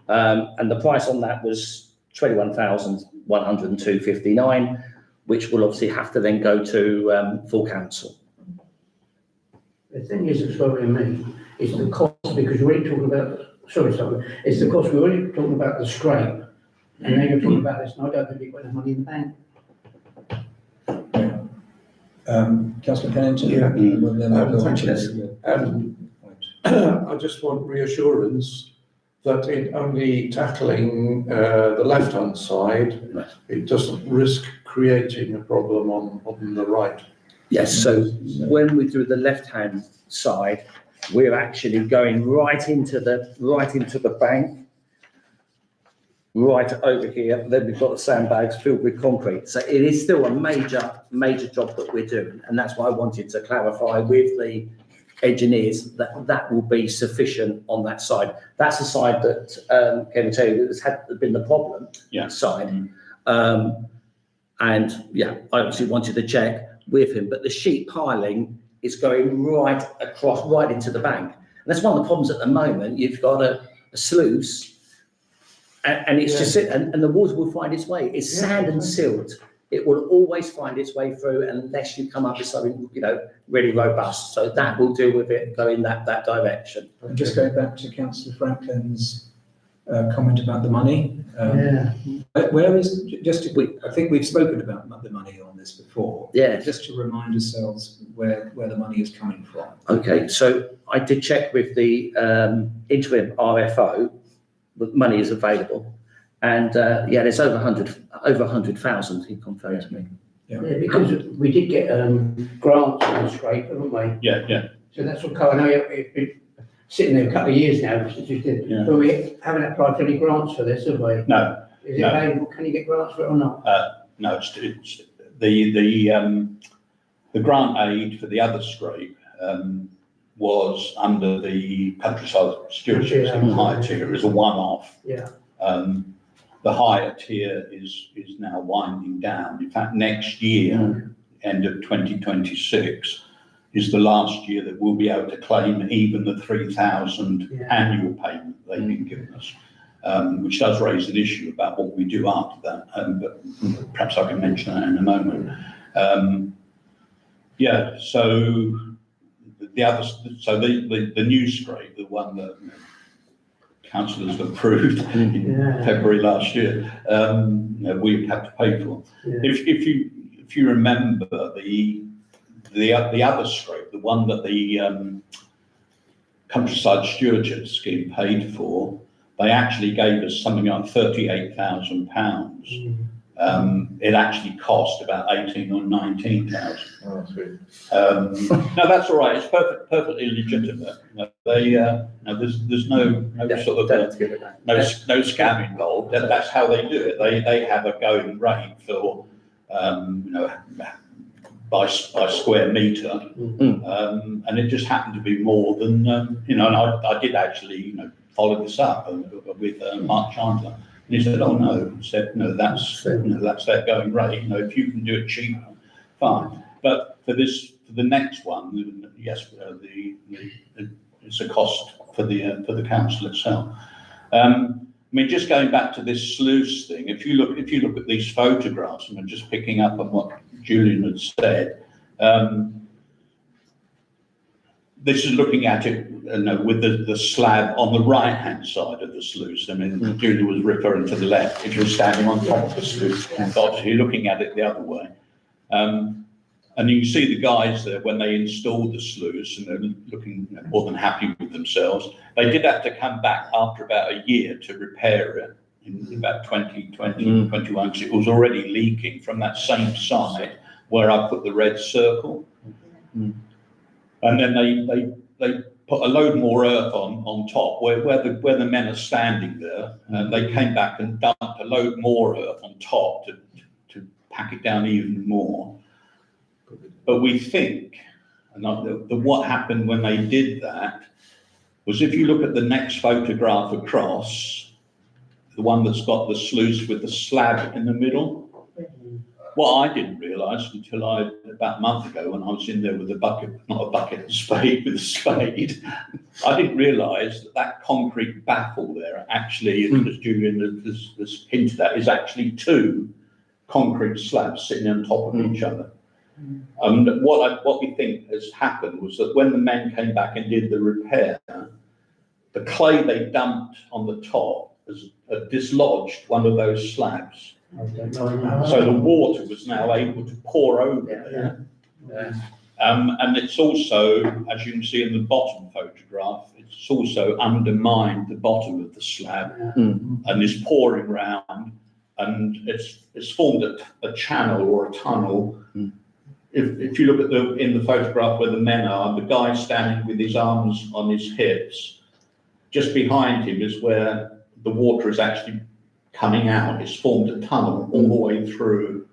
Speaker 6: And the price on that was 21,102.59, which will obviously have to then go to full council.
Speaker 8: The thing is that's worrying me is the cost, because you're already talking about, it's the cost, we're already talking about the scrape, and then you're talking about this, and I don't think you've got enough money in the bank.
Speaker 1: Councillor Pennington?
Speaker 3: Yeah.
Speaker 1: Well, then I'll go on
Speaker 3: Thank
Speaker 1: to
Speaker 3: you.
Speaker 1: the point.
Speaker 3: I just want reassurance that in only tackling the left-hand side, it doesn't risk creating a problem on the right.
Speaker 6: Yes, so when we do the left-hand side, we're actually going right into the bank, right over here. Then we've got the sandbags filled with concrete. So it is still a major job that we're doing, and that's why I wanted to clarify with the engineers that will be sufficient on that side. That's the side that can tell you that has been the problem side. And yeah, I obviously wanted to check with him, but the sheet piling is going right across, right into the bank. And that's one of the problems at the moment. You've got a sluice and it's just, and the water will find its way. It's sand and silt. It will always find its way through unless you come up with something, really robust. So that will deal with it, go in that direction.
Speaker 1: And just going back to Councillor Franklin's comment about the money. Where is, I think we've spoken about the money on this before.
Speaker 6: Yeah.
Speaker 1: Just to remind ourselves where the money is coming from.
Speaker 6: Okay, so I did check with the interim RFO, that money is available. And there's over 100,000, he confirmed to me.
Speaker 8: Yeah, because we did get grants on the scrape, haven't we?
Speaker 4: Yeah.
Speaker 8: So that's what I know it's been sitting there a couple of years now since you did.
Speaker 4: Yeah.
Speaker 8: But we haven't applied for any grants for this, have we?
Speaker 4: No.
Speaker 8: Is it available? Can you get grants for it or not?
Speaker 4: No, it's the grant aid for the other scrape was under the countryside stewardship scheme higher tier as a one-off.
Speaker 8: Yeah.
Speaker 4: The higher tier is now winding down. In fact, next year, end of 2026, is the last year that we'll be able to claim even the 3,000 annual payment they've been giving us, which does raise an issue about what we do after that. But perhaps I can mention that in a moment. So the new scrape, the one that councillors approved in February last year, we had to pay for.
Speaker 8: Yeah.
Speaker 4: If you remember the other scrape, the one that the countryside stewardship scheme paid for, they actually gave us something like £38,000. It actually cost about 18 or 19,000.
Speaker 3: Oh, sweet.
Speaker 4: No, that's all right. It's perfectly legitimate. There's no sort of no scam involved. That's how they do it. They have a going rate for by square metre, and it just happened to be more than and I did actually follow this up with Mark Chandler. And he said, "Oh no," he said, "No, that's their going rate. If you can do it cheaper, fine. But for the next one, yes, it's a cost for the council itself. I mean, just going back to this sluice thing, if you look at these photographs, and I'm just picking up on what Julian had said, this is looking at it, with the slab on the right-hand side of the sluice. I mean, Julian was referring to the left. If you're standing on top of the sluice, obviously you're looking at it the other way. And you can see the guys there when they installed the sluice, and they're looking more than happy with themselves. They did have to come back after about a year to repair it in about 2020, 21, because it was already leaking from that same side where I put the red circle. And then they put a load more earth on top where the men are standing there, and they came back and dumped a load more earth on top to pack it down even more. But we think, and what happened when they did that was, if you look at the next photograph across, the one that's got the sluice with the slab in the middle, what I didn't realise until about a month ago, when I was in there with a bucket, not a bucket, a spade, with a spade, I didn't realise that concrete baffle there actually, as Julian has hinted at, is actually two concrete slabs sitting on top of each other. And what we think has happened was that when the men came back and did the repair, the clay they dumped on the top has dislodged one of those slabs. So the water was now able to pour over there. And it's also, as you can see in the bottom photograph, it's also undermined the bottom of the slab and is pouring round, and it's formed a channel or a tunnel. If you look at in the photograph where the men are, the guy standing with his arms on his hips, just behind him is where the water is actually coming out. It's formed a tunnel all the way through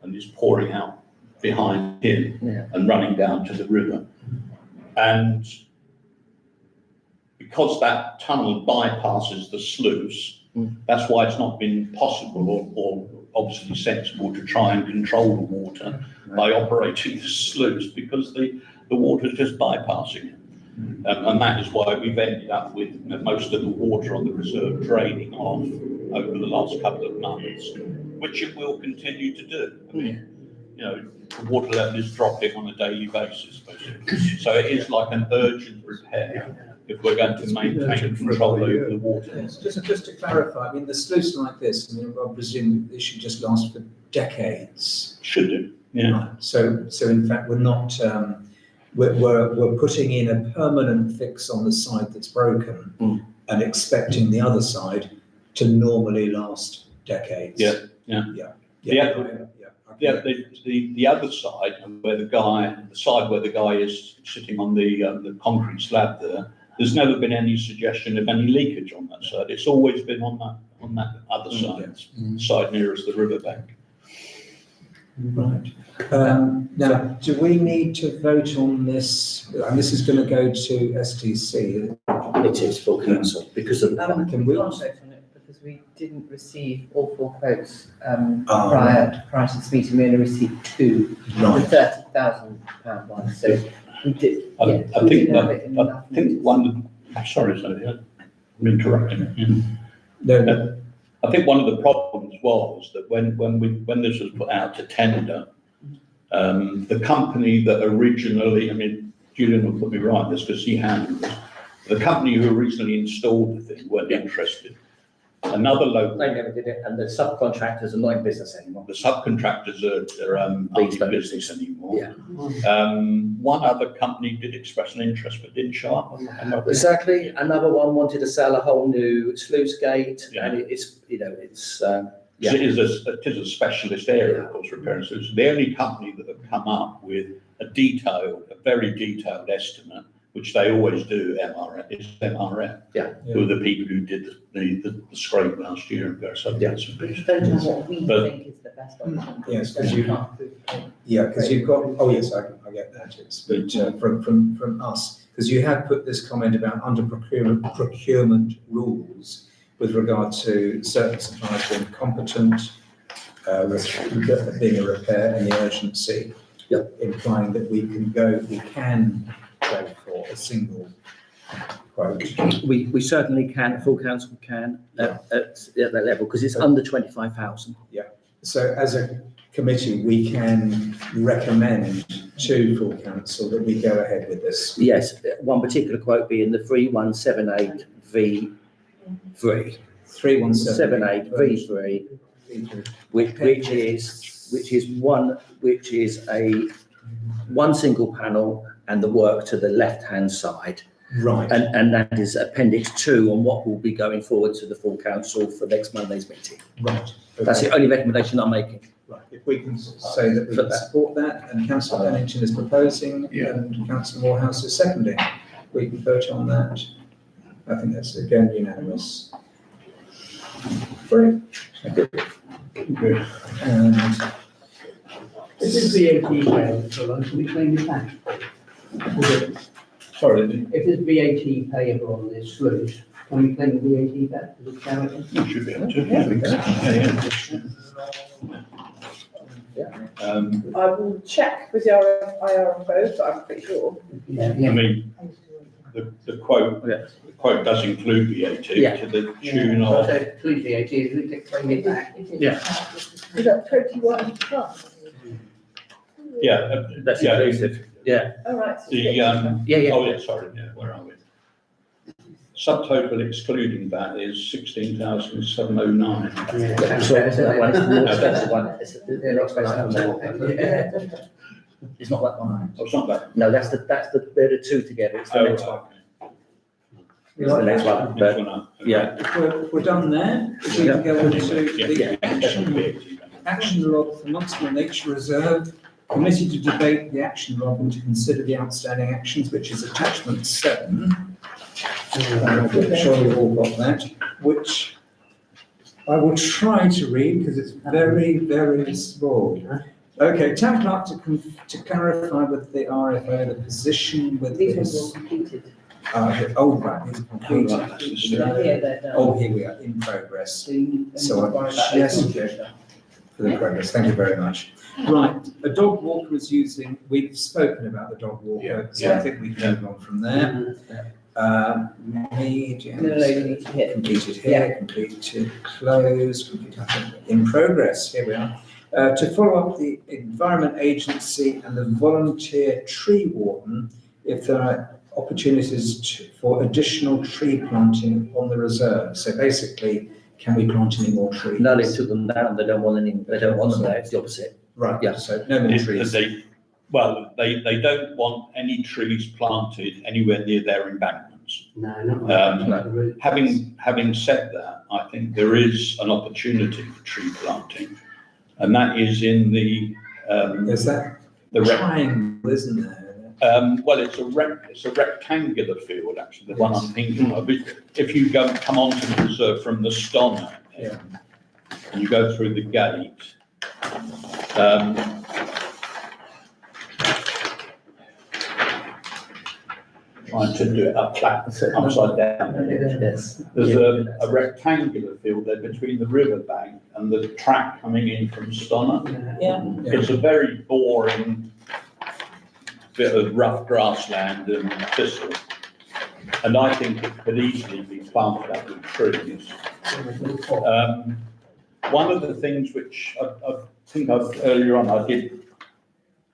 Speaker 4: and is pouring out behind him and running down to the river. And because that tunnel bypasses the sluice, that's why it's not been possible or obviously sensible to try and control the water by operating the sluice, because the water is just bypassing it. And that is why we've ended up with most of the water on the reserve draining off over the last couple of months, which it will continue to do. I mean, the water level is dropping on a daily basis, basically. So it is like an urgent repair if we're going to maintain control over the water.
Speaker 1: Yes, just to clarify, I mean, the sluice like this, I mean, I presume it should just last for decades.
Speaker 4: Should do, yeah.
Speaker 1: Right. So in fact, we're not, we're putting in a permanent fix on the side that's broken and expecting the other side to normally last decades.
Speaker 4: The other side, where the side where the guy is sitting on the concrete slab there's never been any suggestion of any leakage on that side. It's always been on that other side, side nearest the riverbank.
Speaker 1: Right. Now, do we need to vote on this? And this is going to go to STC.
Speaker 6: It is for council because of
Speaker 1: Can we?
Speaker 2: Can't vote on it because we didn't receive all four quotes prior to this meeting. We only received two, the £30,000 one. So we did.
Speaker 4: I think one. Sorry, I'm interrupting.
Speaker 1: No.
Speaker 4: I think one of the problems was that when this was put out to tender, the company that originally, I mean, Julian will put me right on this because he handled this. The company who originally installed the thing weren't interested. Another local.
Speaker 6: They never did it, and the subcontractors are not in business anymore.
Speaker 4: The subcontractors are aren't in business anymore.
Speaker 6: Yeah.
Speaker 4: One other company did express an interest but didn't show up.
Speaker 6: Exactly. Another one wanted to sell a whole new sluice gate,
Speaker 4: Yeah.
Speaker 6: and it's
Speaker 4: It is a specialist area, of course, repair and solutions. The only company that have come up with a very detailed estimate, which they always do, is MRF.
Speaker 6: Yeah.
Speaker 4: Who are the people who did the scrape last year and various other bits and pieces.
Speaker 2: Vote on what we
Speaker 4: But-
Speaker 2: think is the best option.
Speaker 1: Yes, because you
Speaker 2: can't prove it.
Speaker 1: Yeah, because you've got, oh yes, I get that, but from us, because you have put this comment about under procurement rules with regard to certain suppliers being competent, being a repair and the urgency. implying that we can go for a single quote.
Speaker 6: We certainly can, full council can, at that level, because it's under 25,000.
Speaker 1: So as a committee, we can recommend to full council that we go ahead with this.
Speaker 6: Yes, one particular quote being the 3178 V3.
Speaker 1: 3178
Speaker 6: V3, which is one single panel and the work to the left-hand side.
Speaker 1: Right.
Speaker 6: And that is appendix 2 on what will be going forward to the full council for next Monday's meeting.
Speaker 1: Right.
Speaker 6: That's the only recommendation I'm making.
Speaker 1: Right. If we can say that we support that, and Councillor Pennington is proposing, and Councillor Morehouse is seconding, we can vote on that. I think that's again unanimous. Great. And
Speaker 8: If this VAT payable, so can we claim it back?
Speaker 3: Sorry,
Speaker 8: If there's VAT payable on this sluice, can we claim the VAT back to the charity?
Speaker 4: You should be able to.
Speaker 9: I will check with the IRFO, but I'm pretty sure.
Speaker 4: I mean, the quote does include VAT
Speaker 6: Yeah.
Speaker 4: to the tune
Speaker 8: So I
Speaker 4: of,
Speaker 8: said, please VAT, is it to claim it back?
Speaker 6: Yeah.
Speaker 9: Is that 21 plus?
Speaker 6: That's
Speaker 4: yeah,
Speaker 6: inclusive. Yeah,
Speaker 9: All right.
Speaker 4: the,
Speaker 6: yeah, yeah.
Speaker 4: oh yeah, sorry, where are we? Subtotal excluding that is 16,709.
Speaker 6: So that one is the more expensive one. It's the expensive one. It's not that one.
Speaker 4: Oh, it's not that.
Speaker 6: No, they're the two together. It's the next one. It's the next one,
Speaker 4: Next
Speaker 6: but
Speaker 4: one up. Okay.
Speaker 6: yeah.
Speaker 1: if we're done there, if we can go on to
Speaker 4: Yeah,
Speaker 1: the action log for Monkswell Nature Reserve. Committee to debate the action log and to consider the outstanding actions, which is attachment 7. I'm sure you've all got that, which I will try to read because it's very, very small. Okay, town clerk to clarify with the RFO the position with
Speaker 2: These ones
Speaker 1: this.
Speaker 2: were completed.
Speaker 1: Right, these are completed.
Speaker 2: Yeah, they're done.
Speaker 1: Oh, here we are, in progress.
Speaker 2: So you-
Speaker 1: So I just for the progress, thank you very much. Right, a dog walker is using, we've spoken about the dog walker, so I think we can move on from there. Made,
Speaker 2: No, you need to hit.
Speaker 1: completed here, completed to close, in progress, here we are. To follow up the Environment Agency and the volunteer tree warden, if there are opportunities for additional tree planting on the reserve. So basically, can we plant any more trees?
Speaker 6: No, they took them down. They don't want them there. It's the opposite.
Speaker 1: Right,
Speaker 6: Yeah.
Speaker 1: so no more trees.
Speaker 4: They don't want any trees planted anywhere near their embankments.
Speaker 8: No, not
Speaker 4: Um, Having said that, I think there is an opportunity for tree planting, and that is in the,
Speaker 1: Is that
Speaker 4: the rec-
Speaker 1: triangle, isn't there?
Speaker 4: well, it's a rectangular field, actually, the one I'm thinking of. If you come onto the reserve from the Stonner,
Speaker 1: Yeah.
Speaker 4: and you go through the gate, trying to do it upside down.
Speaker 2: Yes.
Speaker 4: There's a rectangular field there between the riverbank and the track coming in from Stonner.
Speaker 2: Yeah.
Speaker 4: It's a very boring bit of rough grassland and thistle. And I think it could easily be planted up with trees. One of the things which I think earlier on I did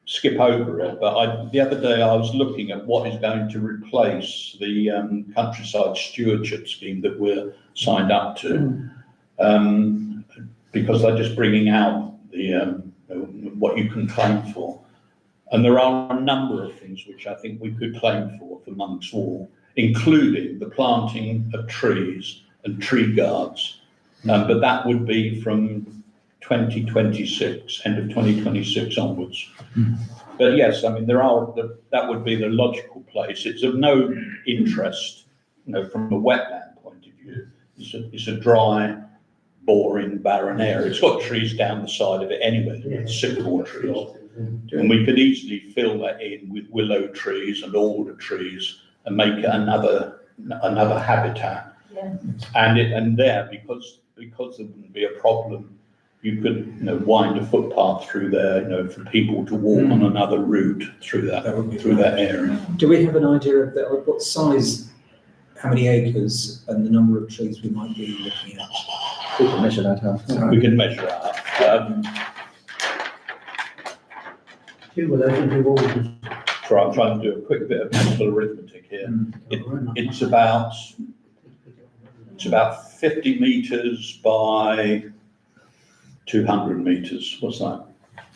Speaker 4: skip over it, but the other day I was looking at what is going to replace the countryside stewardship scheme that we're signed up to, because they're just bringing out the what you can claim for. And there are a number of things which I think we could claim for Monks Wall, including the planting of trees and tree guards. But that would be from 2026, end of 2026 onwards. But yes, I mean, that would be the logical place. It's of no interest, from a wetland point of view. It's a dry, boring, barren area. It's got trees down the side of it anyway, sycamore trees. And we could easily fill that in with willow trees and alder trees and make it another habitat.
Speaker 2: Yeah.
Speaker 4: And there, because there wouldn't be a problem you could, wind a footpath through there, for people to walk on another route through
Speaker 1: That would be
Speaker 4: that area.
Speaker 1: Do we have an idea of what size, how many acres and the number of trees we might be looking at?
Speaker 6: We can measure that out.
Speaker 4: We can measure it up.
Speaker 8: Two of those and two orders.
Speaker 4: I'm trying to do a quick bit of mental arithmetic here. It's about 50 metres by 200 metres. What's that?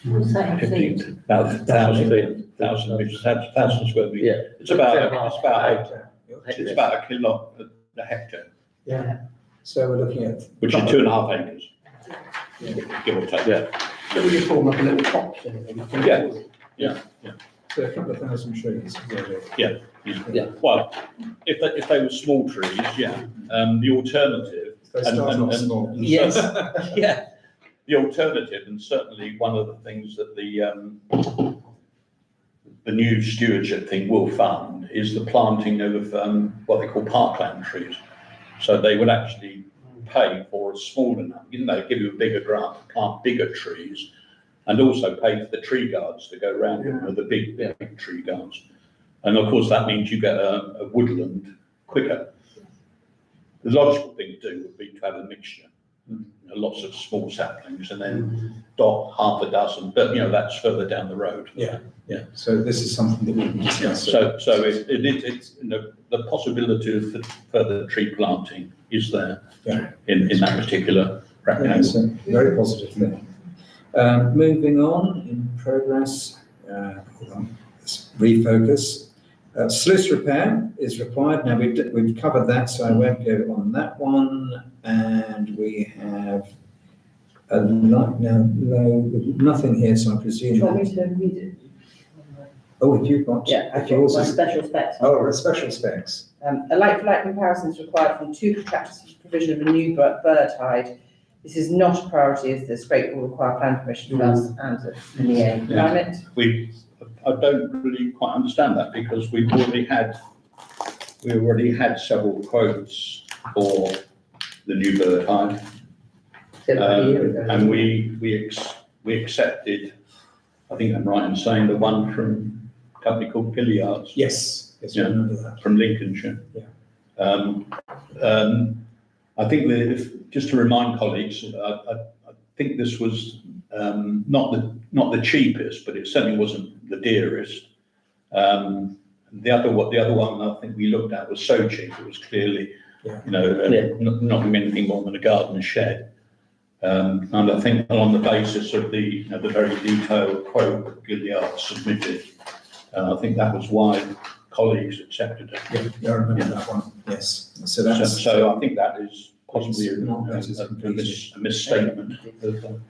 Speaker 7: What's that in
Speaker 4: 15,
Speaker 7: feet?
Speaker 4: about 1,000 metres, 1,000 square metres.
Speaker 6: Yeah.
Speaker 4: It's about a hectare,
Speaker 8: Yeah.
Speaker 1: So we're looking at.
Speaker 4: which is 2.5 acres, give or take.
Speaker 6: Yeah.
Speaker 8: So we just form like a little box there.
Speaker 4: Yeah.
Speaker 1: So a couple of thousand trees.
Speaker 6: Yeah.
Speaker 4: Well, if they were small trees, yeah. The alternative.
Speaker 1: They start off small.
Speaker 6: Yes. Yeah.
Speaker 4: The alternative, and certainly one of the things that the new stewardship thing will fund, is the planting of what they call parkland trees. So they would actually pay for a small enough, give you a bigger grant to plant bigger trees, and also pay for the tree guards to go around them with the big tree guards. And of course, that means you get a woodland quicker. The logical thing to do would be to have a mixture, lots of small saplings, and then dot half a dozen, but that's further down the road.
Speaker 1: Yeah. So this is something that we can discuss.
Speaker 4: So it's the possibility of further tree planting is there in that particular rectangle.
Speaker 1: So very positive thing. Moving on in progress, hold on, let's refocus. Sluice repair is required. Now we've covered that, so I won't go on that one. And we have nothing here, so I presume.
Speaker 2: Do you want me to read it?
Speaker 1: Oh, if you've got.
Speaker 2: Yeah,
Speaker 1: if yours
Speaker 2: my
Speaker 1: is.
Speaker 2: special specs.
Speaker 1: Oh, special specs.
Speaker 2: A like-for-like comparison is required from two contractors for provision of a new bird hide. This is not a priority, as the scrape will require plan permission from us and the NEA. Climate.
Speaker 4: I don't really quite understand that, because we already had several quotes for the new bird hide. And we accepted, I think I'm right in saying, the one from a company called Gilliard's.
Speaker 1: Yes, I remember that.
Speaker 4: From Lincolnshire. I think that just to remind colleagues, I think this was not the cheapest, but it certainly wasn't the dearest. The other one I think we looked at was so cheap, it was clearly, not anything more than a garden shed. And I think on the basis of the very detailed quote that Gilliard submitted, I think that was why colleagues accepted it.
Speaker 1: Yeah, I remember that one. Yes. So
Speaker 4: I think that is possibly a misstatement of the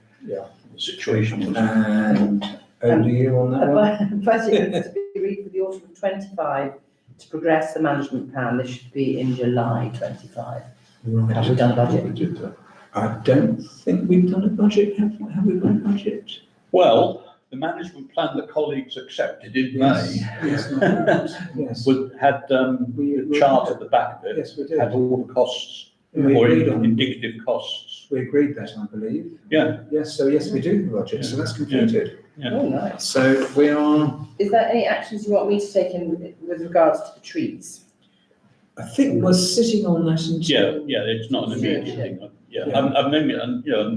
Speaker 4: situation.
Speaker 1: And over to you on that one.
Speaker 2: Budget needs to be read for the autumn of 25 to progress the management plan. This should be in July 25.
Speaker 1: Right.
Speaker 2: Have we done a budget?
Speaker 1: I don't think we've done a budget. Have we done a budget?
Speaker 4: Well, the management plan that colleagues accepted in May
Speaker 1: Yes.
Speaker 4: had a chart at the back of it.
Speaker 1: Yes, we did.
Speaker 4: Had all the costs,
Speaker 1: We
Speaker 4: or
Speaker 1: agreed on.
Speaker 4: indicative costs.
Speaker 1: We agreed that, I believe.
Speaker 4: Yeah.
Speaker 1: Yes, so yes, we do the budget, so that's completed.
Speaker 2: Oh, nice.
Speaker 1: So we are,
Speaker 2: Is there any actions you want me to take in with regards to the trees?
Speaker 1: I think we're sitting on that until.
Speaker 4: Yeah, it's not an immediate thing. I mean,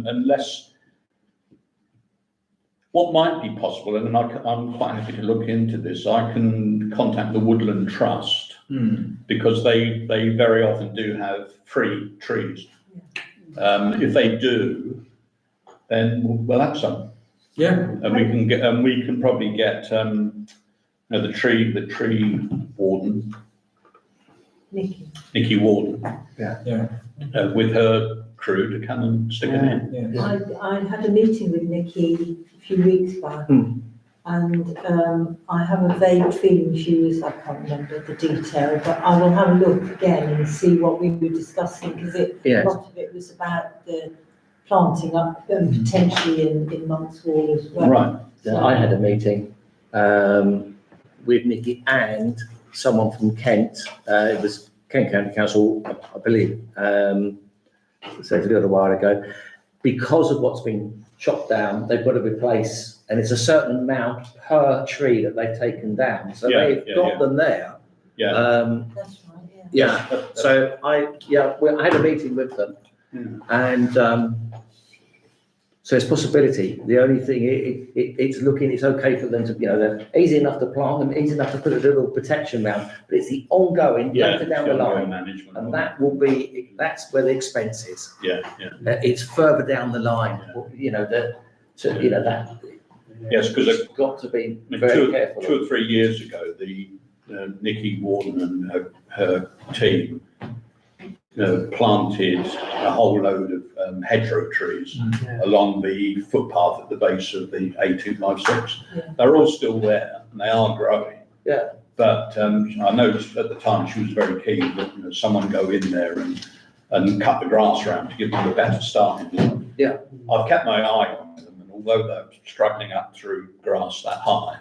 Speaker 4: unless, what might be possible, and I'm quite happy to look into this, I can contact the Woodland Trust, because they very often do have free trees. If they do, then we'll have some.
Speaker 1: Yeah.
Speaker 4: And we can probably get, the tree warden, Nikki Warden. With her crew to come and stick it in.
Speaker 1: Yeah.
Speaker 7: I had a meeting with Nikki a few weeks back, and I have a vague feeling I can't remember the detail, but I will have a look again and see what we were discussing, because a lot of it was about the planting up potentially in Monk's Wall as well.
Speaker 4: Right.
Speaker 6: I had a meeting with Nikki and someone from Kent. It was Kent County Council, I believe. So it's a little while ago. because of what's been chopped down, they've got to replace, and it's a certain amount per tree that they've taken down. So
Speaker 4: Yeah,
Speaker 6: they've
Speaker 4: yeah,
Speaker 6: got
Speaker 4: yeah.
Speaker 6: them there.
Speaker 4: Yeah.
Speaker 7: That's right, yeah.
Speaker 6: Yeah, so I had a meeting with them, and so it's possibility. The only thing, it's okay for them to, they're easy enough to plant them, easy enough to put a little protection around, but it's the ongoing, later down the line.
Speaker 4: Management.
Speaker 6: And that's where the expense is.
Speaker 4: Yeah, yeah.
Speaker 6: It's further down the line, that.
Speaker 4: Yes, because
Speaker 6: It's got to be
Speaker 4: I mean,
Speaker 6: very careful.
Speaker 4: 2 or 3 years ago, the Nikki Warden and her team planted a whole load of hedgerow trees along the footpath at the base of the A256.
Speaker 7: Yeah.
Speaker 4: They're all still there and they are growing.
Speaker 6: Yeah.
Speaker 4: But I noticed at the time she was very keen that someone go in there and cut the grass around to give them a better starting point.
Speaker 6: Yeah.
Speaker 4: I've kept my eye on them, and although they're struggling up through grass that high,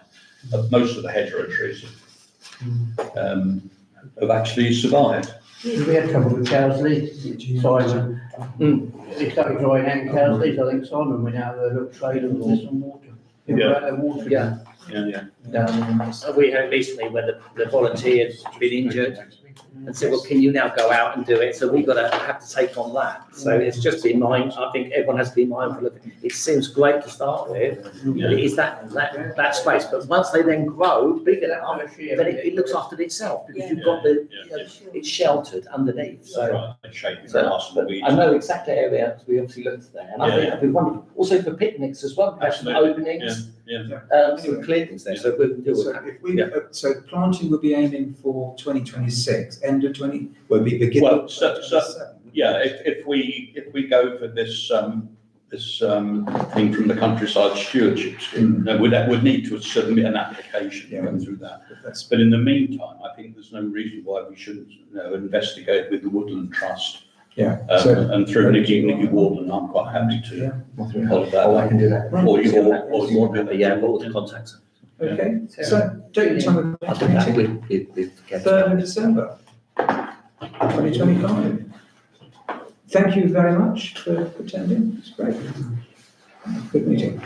Speaker 4: most of the hedgerow trees have actually survived.
Speaker 8: We had trouble with Cowsley, Simon. It started drying out in Cowsley, I think Simon went out there, looked trade and there's some water. Water.
Speaker 6: Yeah.
Speaker 4: Yeah.
Speaker 6: We heard recently when the volunteers been injured and said, well, can you now go out and do it? So we've got to have to take on that. So it's just be mindful. I think everyone has to be mindful of it. It seems great to start with, but it is that space. But once they then grow big enough, then it looks after itself because you've got it's sheltered underneath. So,
Speaker 4: Right, they shape the grass and the weeds.
Speaker 6: I know exactly area we obviously looked there. And I think it'd be wonderful. Also for picnics as well, have some
Speaker 4: Absolutely.
Speaker 6: openings,
Speaker 4: Yeah.
Speaker 6: some clear things there. So we can deal with
Speaker 1: So
Speaker 6: that.
Speaker 1: if we, so planting will be aiming for 2026, end of 20, will be beginning.
Speaker 4: Well,
Speaker 1: of
Speaker 4: so-
Speaker 1: 2027.
Speaker 4: Yeah, if we go for this thing from the countryside stewardship scheme, then we'd need to submit an application to go through that.
Speaker 1: That's-
Speaker 4: But in the meantime, I think there's no reason why we shouldn't, investigate with the Woodland Trust.
Speaker 1: Yeah. So-
Speaker 4: And through Nikki Warden, I'm quite happy to hold that.
Speaker 6: I can do that.
Speaker 4: Or you,
Speaker 6: More
Speaker 4: or you
Speaker 6: than happy, yeah, I've got all the contacts.
Speaker 1: Okay, so date and time of
Speaker 6: I'll do that
Speaker 1: meeting,
Speaker 6: with Kevin.
Speaker 1: 3rd of December, 2025. Thank you very much for attending, it's great. Good meeting.